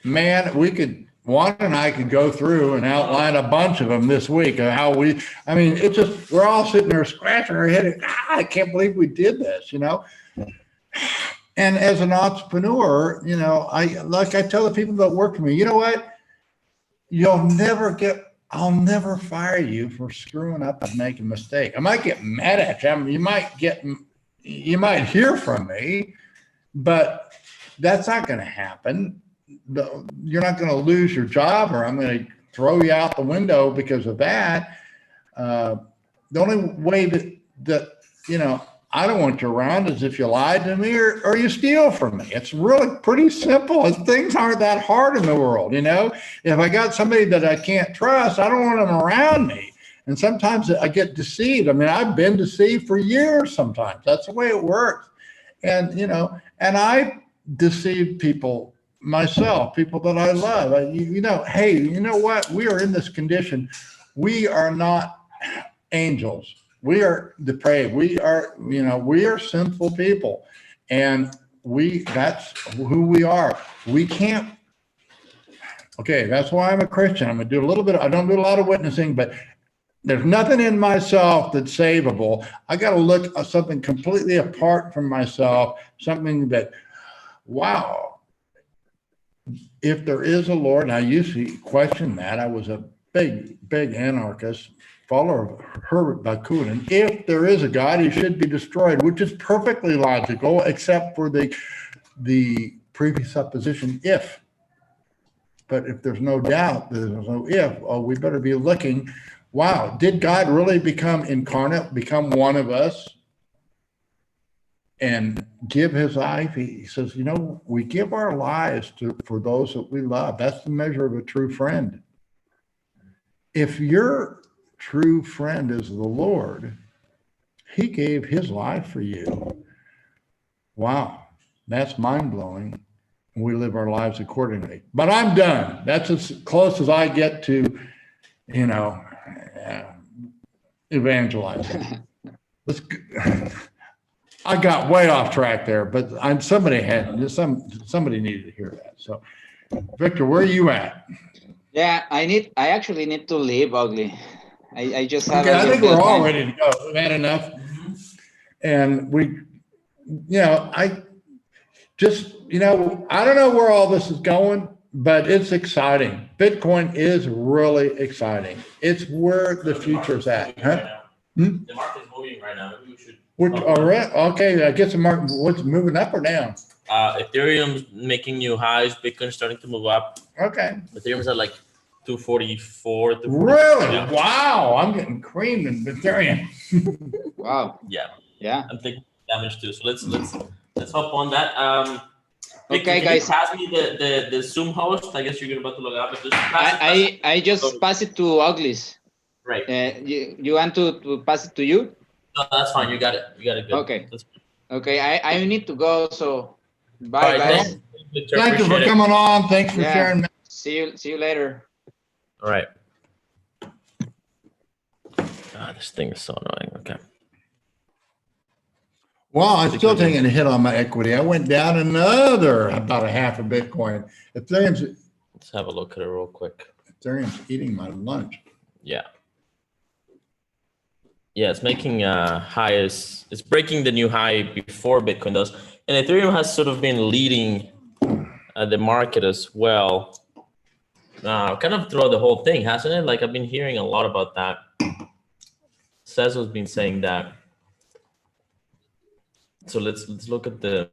Man, Juan and I could go through and outline a bunch of them this week of how it's just, we're all sitting there scratching our head. I can't believe we did this, you know? And as an entrepreneur, you know, I tell the people that work for me, you know what? I'll never fire you for screwing up and making a mistake. I might get mad at you. I mean, you might hear from me, but that's not going to happen. You're not going to lose your job, or I'm going to throw you out the window because of that. The only way that you know, I don't want you around is if you lied to me or you steal from me. It's really pretty simple. Things aren't that hard in the world, you know. If I got somebody that I can't trust, I don't want them around me. And sometimes I get deceived. I mean, I've been deceived for years sometimes. That's the way it works. And, you know, and I deceive people myself, people that I love. You know, hey, you know what? We are in this condition. We are not angels. We are depraved. We are sinful people. And that's who we are. We can't. Okay, that's why I'm a Christian. I'm going to do I don't do a lot of witnessing, but there's nothing in myself that's savable. I got to look at something completely apart from myself, something that, wow, if there is a Lord, and I used to question that. I was a big anarchist, follower of Herbert Bakunin. If there is a God, he should be destroyed, which is perfectly logical, except for the presupposition if. But if there's no doubt, there's no if, we better be looking, wow, did God really become incarnate, become one of us, and give his life? He says, you know, we give our lives for those that we love. That's the measure of a true friend. If your true friend is the Lord, he gave his life for you. Wow, that's mind-blowing. We live our lives accordingly. But I'm done. That's as close as I get to, you know, evangelizing. I got way off track there, but somebody needed to hear that. So, Victor, where are you at? Yeah, I actually need to leave, Ugly. I just have. Okay, I think we're all ready to go. We've had enough, and I don't know where all this is going, but it's exciting. Bitcoin is really exciting. It's where the future's at. Huh? The market's moving right now. Maybe we should. Okay, I guess the market, what's moving up or down? Ethereum's making new highs. Bitcoin's starting to move up. Okay. Ethereum's at like 244. Really? Yeah. Wow, I'm getting creamed in Ethereum. Wow. Yeah. I'm taking damage too. So let's hop on that. Victor, Okay, guys. Pass me the Zoom host. I guess you're about to log out, but just I just pass it to Uglies. Right. You want to pass it to you? No, that's fine. You got it. Good. Okay. Okay. I need to go. So bye, right, guys. Thank you for coming on. Thanks for sharing. See you later. All right. This thing is so annoying. Okay. Well, I'm still taking a hit on my equity. I went down about a half a Bitcoin. Let's have a look at it real quick. Ethereum's eating my lunch. Yeah. Yeah, it's making highs. It's breaking the new high before Bitcoin does. And Ethereum has sort of been leading the market as well. Kind of throughout the whole thing, hasn't it? Like I've been hearing a lot about that. Cesar's been saying that. So let's look at the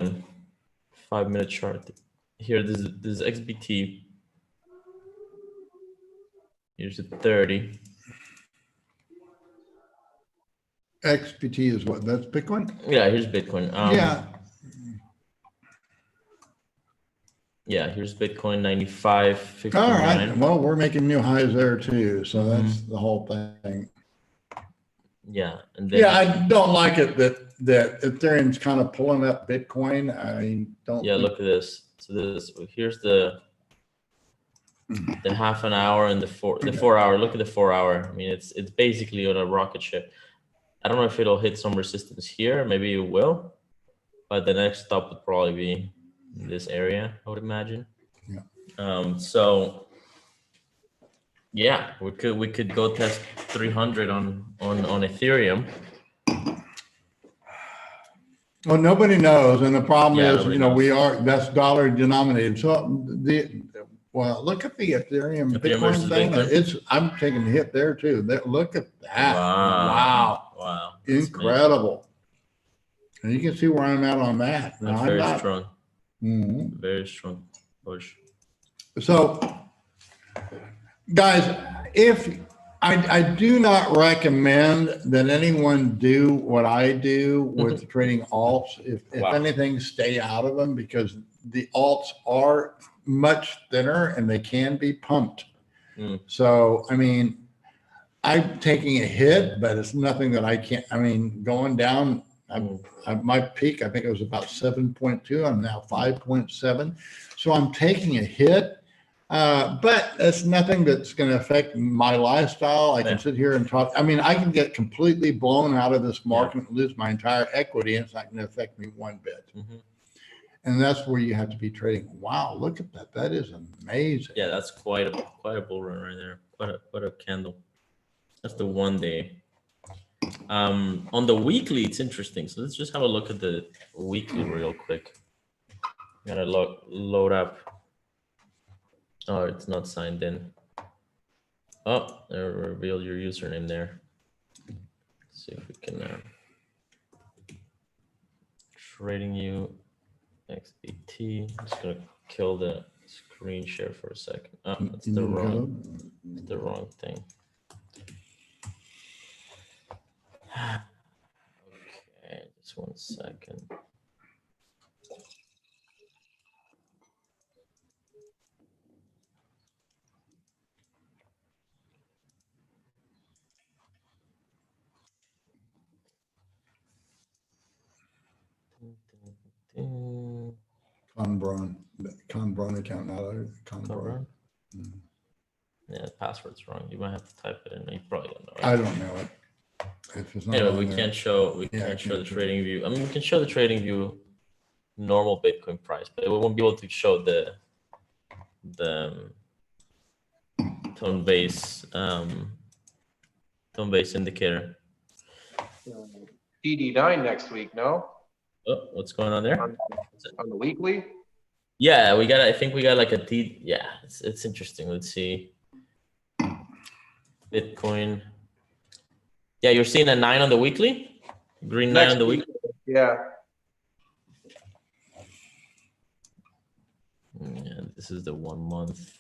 5-minute chart. here, this is XBT. Here's the 30. XPT is what? That's Bitcoin? Yeah, here's Bitcoin. Yeah. Yeah, here's Bitcoin 95.59. All right. Well, we're making new highs there too. So that's the whole thing. Yeah. And then Yeah, I don't like it that Ethereum's kind of pulling up Bitcoin. I don't. yeah, look at this. So here's the half an hour and the 4 hour. Look at the 4 hour. I mean, it's basically on a rocket ship. I don't know if it'll hit some resistance here. Maybe it will, but the next stop would probably be in this area, I would imagine. Yeah. So yeah, we could go test 300 on Ethereum. Well, nobody knows, and the problem Yeah, is, nobody you know, knows. that's dollar denominated. So well, look at the Ethereum Bitcoin versus thing. Bitcoin. I'm taking a hit there too. Look at that! Wow, that's Incredible. And you can see where I'm at on that. amazing. Now, Very strong. Mhm. Very strong push. So, guys, if I do not recommend that anyone do what I do with trading alts. If anything, stay out of them because the alts are much thinner and they can be pumped. So, I mean, I'm taking a hit, but it's nothing that I can't. I mean, going down, my peak, I think it was about 7.2. I'm now 5.7. So I'm taking a hit. But it's nothing that's going to affect my lifestyle. I can sit here and talk. I mean, I can get completely blown out of this market and lose my entire equity, and it's not going to affect me one bit. And that's where you have to be trading. Wow, look at that. That is amazing. Yeah, that's quite a bull run right there. Quite a candle. That's the 1 day. On the weekly, it's interesting. So let's just have a look at the weekly real quick. Gotta load up. Oh, it's not signed in. Oh, they revealed your username there. Let's see if we can trading you XBT. I'm just gonna kill the screen share for a second. Oh, that's the wrong thing. Okay, just 1 second. Conbron account, not a Conbron. Yeah, the password's wrong. You might have to type it in. You probably don't know. Right? I don't know it. If it's not anyway, we can't show the trading view. I mean, we can show the trading view normal Bitcoin price, but we won't be able to show the tone base indicator. TD9 next week, no? Oh, what's going on there? On the weekly? Yeah, I think we got like a T. Yeah, it's interesting. Let's see. Bitcoin. Yeah, you're seeing a 9 on the weekly? Green 9 on the weekly? Yeah. Yeah, this is the 1 month.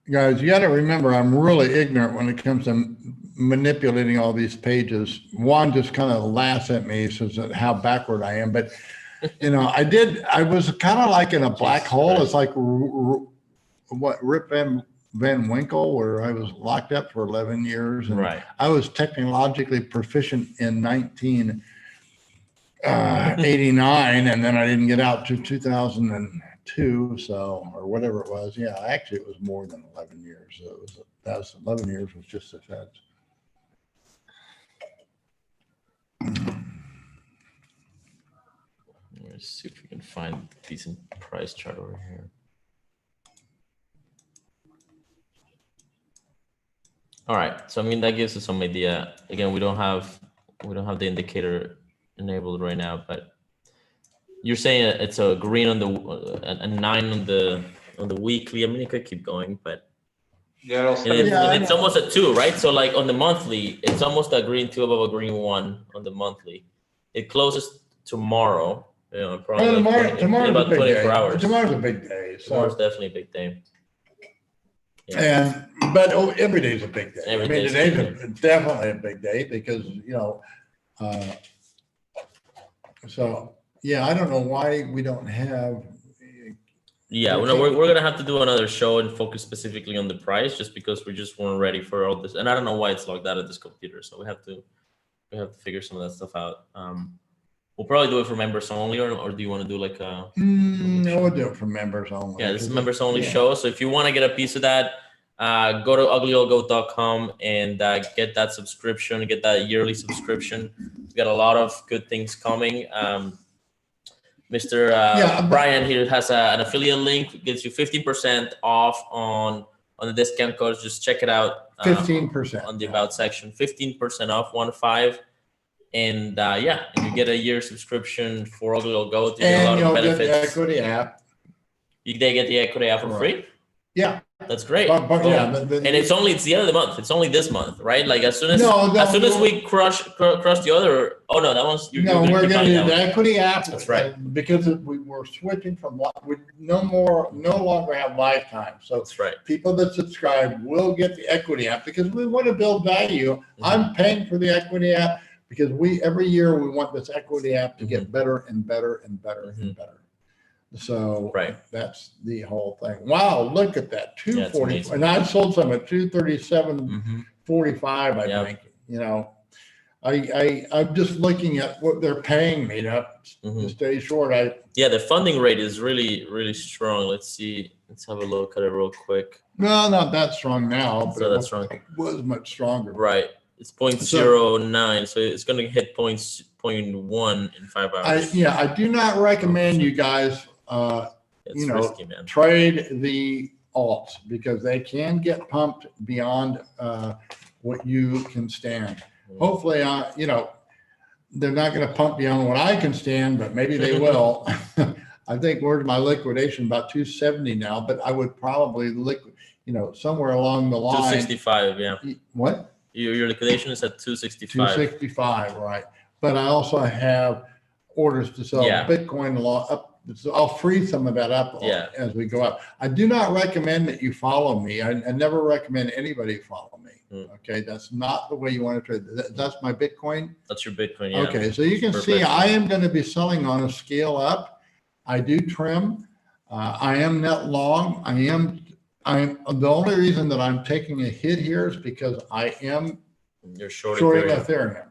Guys, you got to remember, I'm really ignorant when it comes to manipulating all these pages. Juan just kind of laughs at me, says how backward I am. But, you know, I was kind of like in a black hole. It's like what Rip Van Winkle, where I was locked up for 11 years. And right. I was technologically proficient in 1989, and then I didn't get out to 2002, so, or whatever it was. Yeah, actually it was more than 11 years. So that was 11 years was just the feds. Let's see if we can find a decent price chart over here. All right, so I mean that gives us some idea. Again, we don't have the indicator enabled right now, but you're saying it's a green on the a 9 on the weekly. I mean, it could keep going, but Yeah, it'll And, start. it's, Yeah, and it's almost a 2, right? So like on the monthly, it's almost a green 2 above a green 1 on the monthly. It closes tomorrow. You know, probably Well, like tomorrow's in a about big 24 day. hours. Tomorrow's a big day. Tomorrow's So, definitely a big day. Yeah. but every day's a big day. Every I mean, day's a today's big definitely a big day because, so, yeah, I don't know why we don't have. Yeah, well, no, we're gonna have to do another show and focus specifically on the price, just because we just weren't ready for all this, and I don't know why it's logged out of this computer, so we have to figure some of that stuff out. We'll probably do it for members only, or do you want to do like a? No, we'll do it for members only. Yeah, this is a members only Yeah. show. So if you want to get a piece of that, go to uglyogoat.com and get that subscription, get that yearly subscription. We got a lot of good things coming. Mr. Brian here has an affiliate link, gets you 15% off on the discount code. Just check it out. 15% on the about section. 15% off, 15. And and you get a year subscription for Ugly Old Goat. You get a lot of benefits. Get the equity app. They get the equity app for free. Yeah. That's great. But and it's the end of the month. It's only this month, right? Like as soon as we crush the other. Oh no, that one's. We're going to do the equity app. That's right. Because we're switching from we no longer have lifetime. So that's right. People that subscribe will get the equity app because we want to build value. Mm-hmm. I'm paying for the equity app because every year we want this equity app to get better and better and better and better. So that's the whole thing. Wow, look at that, 240, and I sold some at 237.45. I think. I'm just looking at what they're paying me to stay short. The funding rate is really, really strong. Let's see. Let's have a look at it real quick. No, not that strong now, but it was much stronger. Right. It's 0.09, so it's going to hit 0.1 in 5 hours. I do not recommend you guys. Risky, man. Trade the alts because they can get pumped beyond what you can stand. Hopefully, they're not going to pump beyond what I can stand, but maybe they will. I think where's my liquidation? About 270 now, but I would probably somewhere along the line. 265, yeah. What? Your liquidation is at 265. 265, right? But I also have orders to sell Bitcoin up. So I'll free some of that up as we go up. I do not recommend that you follow me. I never recommend anybody follow me. Okay, that's not the way you want to trade. That's my Bitcoin. That's your Bitcoin. Yeah. Okay, so you can see I am going to be selling on a scale up. I do trim. I am net long. I'm the only reason that I'm taking a hit here is because I am shorting Ethereum.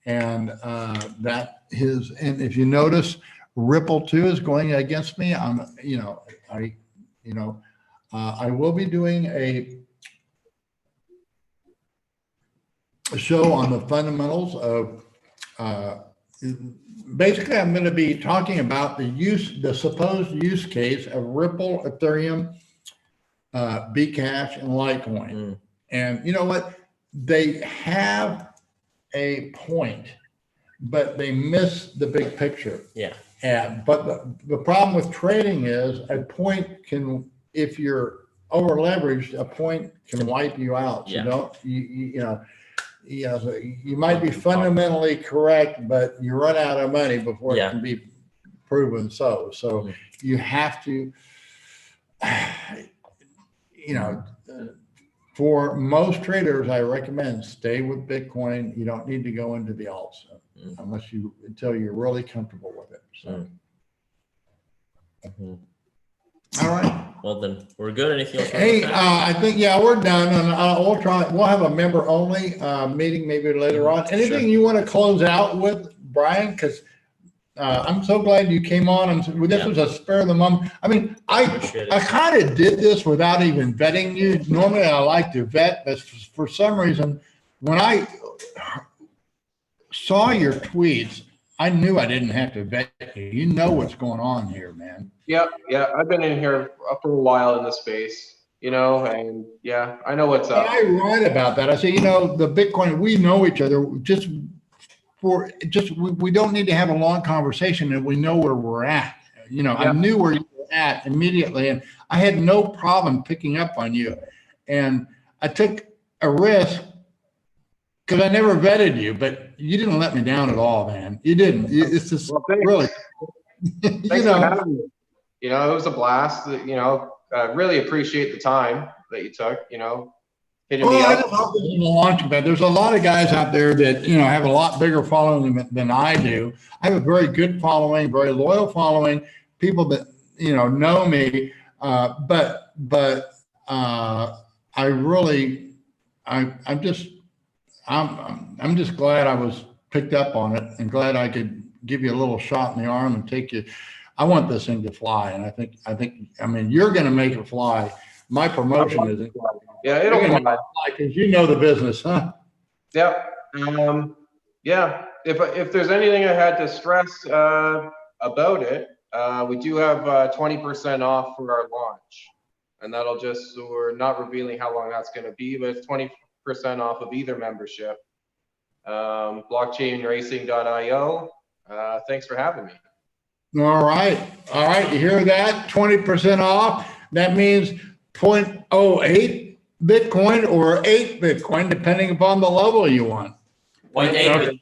And and if you notice, Ripple 2 is going against me. I will be doing a show on the fundamentals of basically I'm going to be talking about the supposed use case of Ripple, Ethereum, Bcash, and Litecoin. And you know what? They have a point, but they miss the big picture. Yeah. But the problem with trading is a point if you're over leveraged, a point can wipe you out. So you might be fundamentally correct, but you run out of money before it can be proven so. So you have to, for most traders, I recommend stay with Bitcoin. You don't need to go into the alts until you're really comfortable with it. So. All right. Well then, we're good. Anything else? Hey, I think we're done, and we'll have a member only meeting maybe later on. Anything you want to close out with, Brian? Because I'm so glad you came on, and this was a spur of the moment. I mean, I kind of did this without even vetting you. Normally, I like to vet, but for some reason, when I saw your tweets, I knew I didn't have to vet you. You know what's going on here, man. Yeah. I've been in here for a while in the space, and I know what's up. I write about that. I say, the Bitcoin, we know each other. We don't need to have a long conversation, and we know where we're at. I knew where you were at immediately, and I had no problem picking up on you. and I took a risk because I never vetted you, but you didn't let me down at all, man. You didn't. It's just Well, thanks. really, Thanks you for know. having me. You know, it was a blast. You know, I really appreciate the time that you took, you know, hitting me Well, I up. just hope that you launch, but there's a lot of guys out there that, you know, have a lot bigger following than I do. I have a very good following, very loyal following, people that, you know me. But I really, I'm just glad I was picked up on it and glad I could give you a little shot in the arm and take you. I want this thing to fly. And I mean, you're going to make it fly. My promotion isn't. Yeah, it'll fly. Because you know the business, huh? Yeah. Yeah. If there's anything I had to stress about it, we do have 20% off for our launch, and that'll just, we're not revealing how long that's going to be, but it's 20% off of either membership. Blockchainracing.io. Thanks for having me. All right. You hear that? 20% off. That means 0.08 Bitcoin or 8 Bitcoin, depending upon the level you want. 0.8.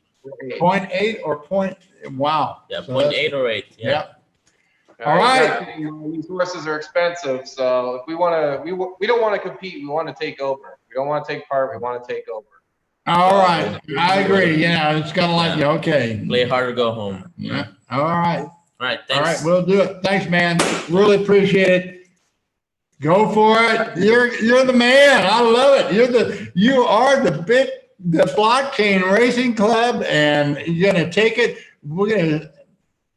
0.8 or point. Wow. Yeah, So 0.8 or 8. Yeah. Yep. All right. Resources are expensive, so if we want to, we don't want to compete. We want to take over. We don't want to take part. We want to take over. All right. I agree. Yeah, it's kind of like, Yeah. Okay. Play hard or go home. Yeah. All right. All right. All Thanks. right. We'll do it. Thanks, man. Really appreciate it. Go for it. You're the man. I love it. You are the blockchain racing club, and you're gonna take it. We're gonna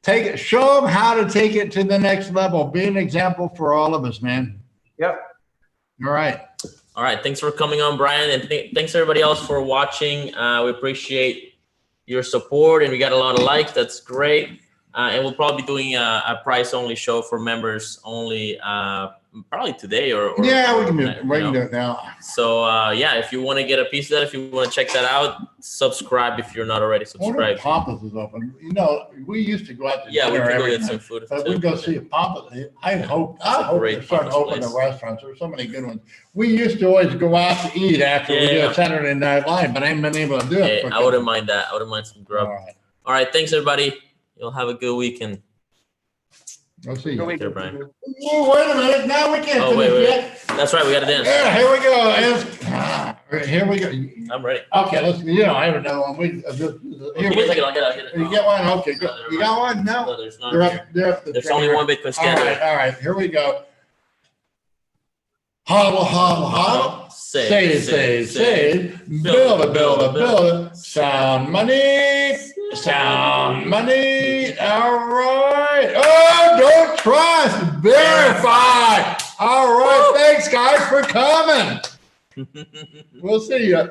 take it. Show them how to take it to the next level. Be an example for all of us, man. Yep. All right. All right. Thanks for coming on, Brian, and thanks everybody else for watching. We appreciate your support, and we got a lot of likes. That's great. And we'll probably be doing a price-only show for members only. Probably today or yeah, we can do it. We can do it now. So yeah, if you want to get a piece of that, if you want to check that out, subscribe if you're not already subscribed. Pampas is open. You know, we used to go out to Yeah, we dinner can go every get some night, food. but too. we go see a Pampas. I hope great they're starting to Pampas open the place. restaurants. There's so many good ones. We used to always go out to eat after we do Yeah. a Saturday Night Live, but I haven't been able to do it. Hey, I wouldn't mind that. I wouldn't mind some grub. All right, thanks everybody. You'll have a good weekend. I'll see you. Good Take care, Brian. Oh, wait a minute. Now we can't Oh, finish wait. yet. That's right. We got to dance. Yeah, here we go. Here we go. I'm ready. Okay, let's. You know, I have another one. Here I'll get it. I'll get it. You get one? Okay, good. You got one? No, No. there's not. They're Here. up. They're up. There's only one Bitcoin scanner. All right. Here we go. Hodl, hodl, hodl. Save. Build it. Sound money. All right. Oh, don't trust. Verify. All right. Thanks, guys, for coming. We'll see you.